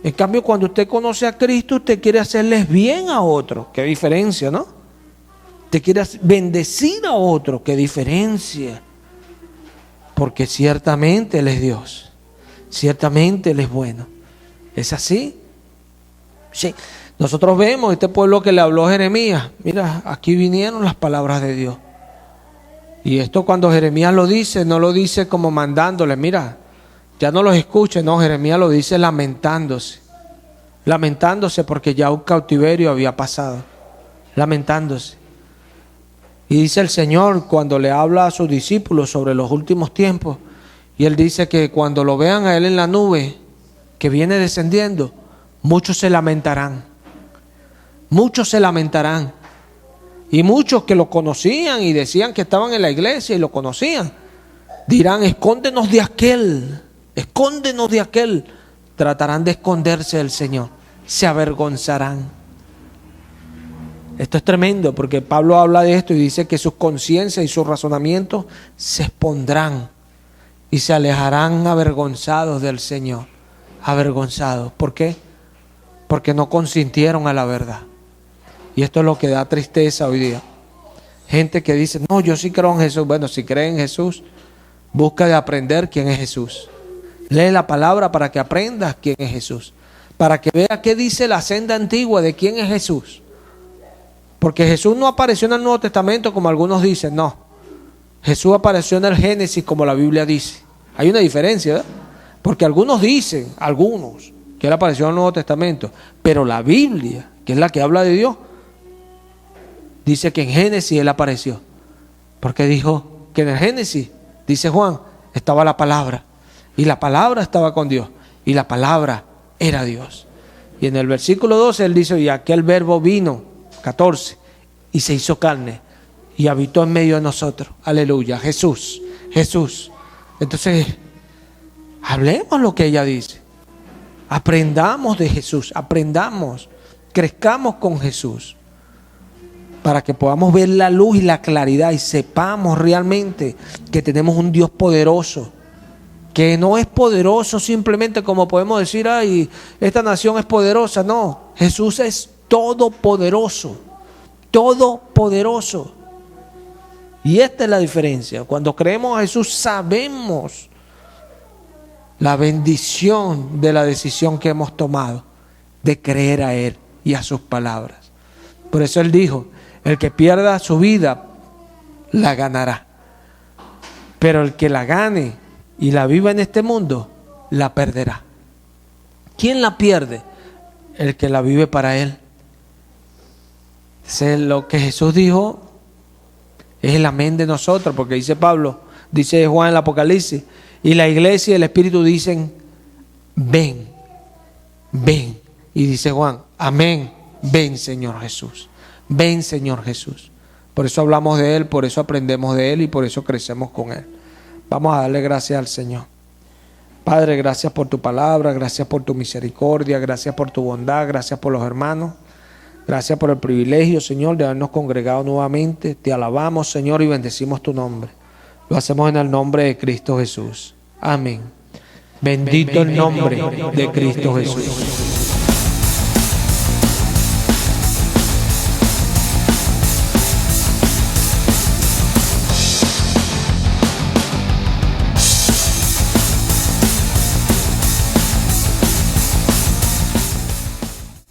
En cambio, cuando usted conoce a Cristo, usted quiere hacerles bien a otro. Qué diferencia, ¿no? Usted quiere bendecir a otro. Qué diferencia. Porque ciertamente Él es Dios. Ciertamente Él es bueno. ¿Es así? Sí. Nosotros vemos este pueblo que le habló Jeremías. Mira, aquí vinieron las palabras de Dios. Y esto cuando Jeremías lo dice, no lo dice como mandándole, mira, ya no los escuche, no, Jeremías lo dice lamentándose. Lamentándose porque ya un cautiverio había pasado. Lamentándose. Y dice el Señor cuando le habla a sus discípulos sobre los últimos tiempos, y Él dice que cuando lo vean a Él en la nube, que viene descendiendo, muchos se lamentarán. Muchos se lamentarán. Y muchos que lo conocían y decían que estaban en la iglesia y lo conocían, dirán, escóndenos de aquel, escóndenos de aquel. Tratarán de esconderse del Señor, se avergonzarán. Esto es tremendo porque Pablo habla de esto y dice que sus conciencias y sus razonamientos se expondrán y se alejarán avergonzados del Señor. Avergonzados. ¿Por qué? Porque no consintieron a la verdad. Y esto es lo que da tristeza hoy día. Gente que dice, no, yo sí creo en Jesús. Bueno, si cree en Jesús, busca de aprender quién es Jesús. Lee la palabra para que aprendas quién es Jesús. Para que vea qué dice la senda antigua de quién es Jesús. Porque Jesús no apareció en el Nuevo Testamento como algunos dicen, no. Jesús apareció en el Génesis como la Biblia dice. Hay una diferencia, ¿verdad? Porque algunos dicen, que Él apareció en el Nuevo Testamento. Pero la Biblia, que es la que habla de Dios, dice que en Génesis Él apareció. Porque dijo que en el Génesis, dice Juan, estaba la palabra. Y la palabra estaba con Dios. Y la palabra era Dios. Y en el versículo 12 Él dice, y aquel verbo vino, 14, y se hizo carne. Y habitó en medio de nosotros. Aleluya. Jesús. Jesús. Entonces, hablemos lo que ella dice. Aprendamos de Jesús. Aprendamos. Crezcamos con Jesús. Para que podamos ver la luz y la claridad y sepamos realmente que tenemos un Dios poderoso, que no es poderoso simplemente como podemos decir, ay, esta nación es poderosa. No, Jesús es todopoderoso, todopoderoso. Y esta es la diferencia. Cuando creemos a Jesús sabemos la bendición de la decisión que hemos tomado de creer a Él y a sus palabras. Por eso Él dijo, el que pierda su vida, la ganará. Pero el que la gane y la viva en este mundo, la perderá. ¿Quién la pierde? El que la vive para Él. Lo que Jesús dijo es el amén de nosotros, porque dice Pablo, dice Juan en el Apocalipsis, y la iglesia y el Espíritu dicen, ven, ven. Y dice Juan, amén, ven Señor Jesús. Ven Señor Jesús. Por eso hablamos de Él, por eso aprendemos de Él y por eso crecemos con Él. Vamos a darle gracias al Señor. Padre, gracias por tu palabra, gracias por tu misericordia, gracias por tu bondad, gracias por los hermanos. Gracias por el privilegio, Señor, de habernos congregado nuevamente. Te alabamos, Señor, y bendecimos tu nombre. Lo hacemos en el nombre de Cristo Jesús. Amén. Bendito el nombre de Cristo Jesús.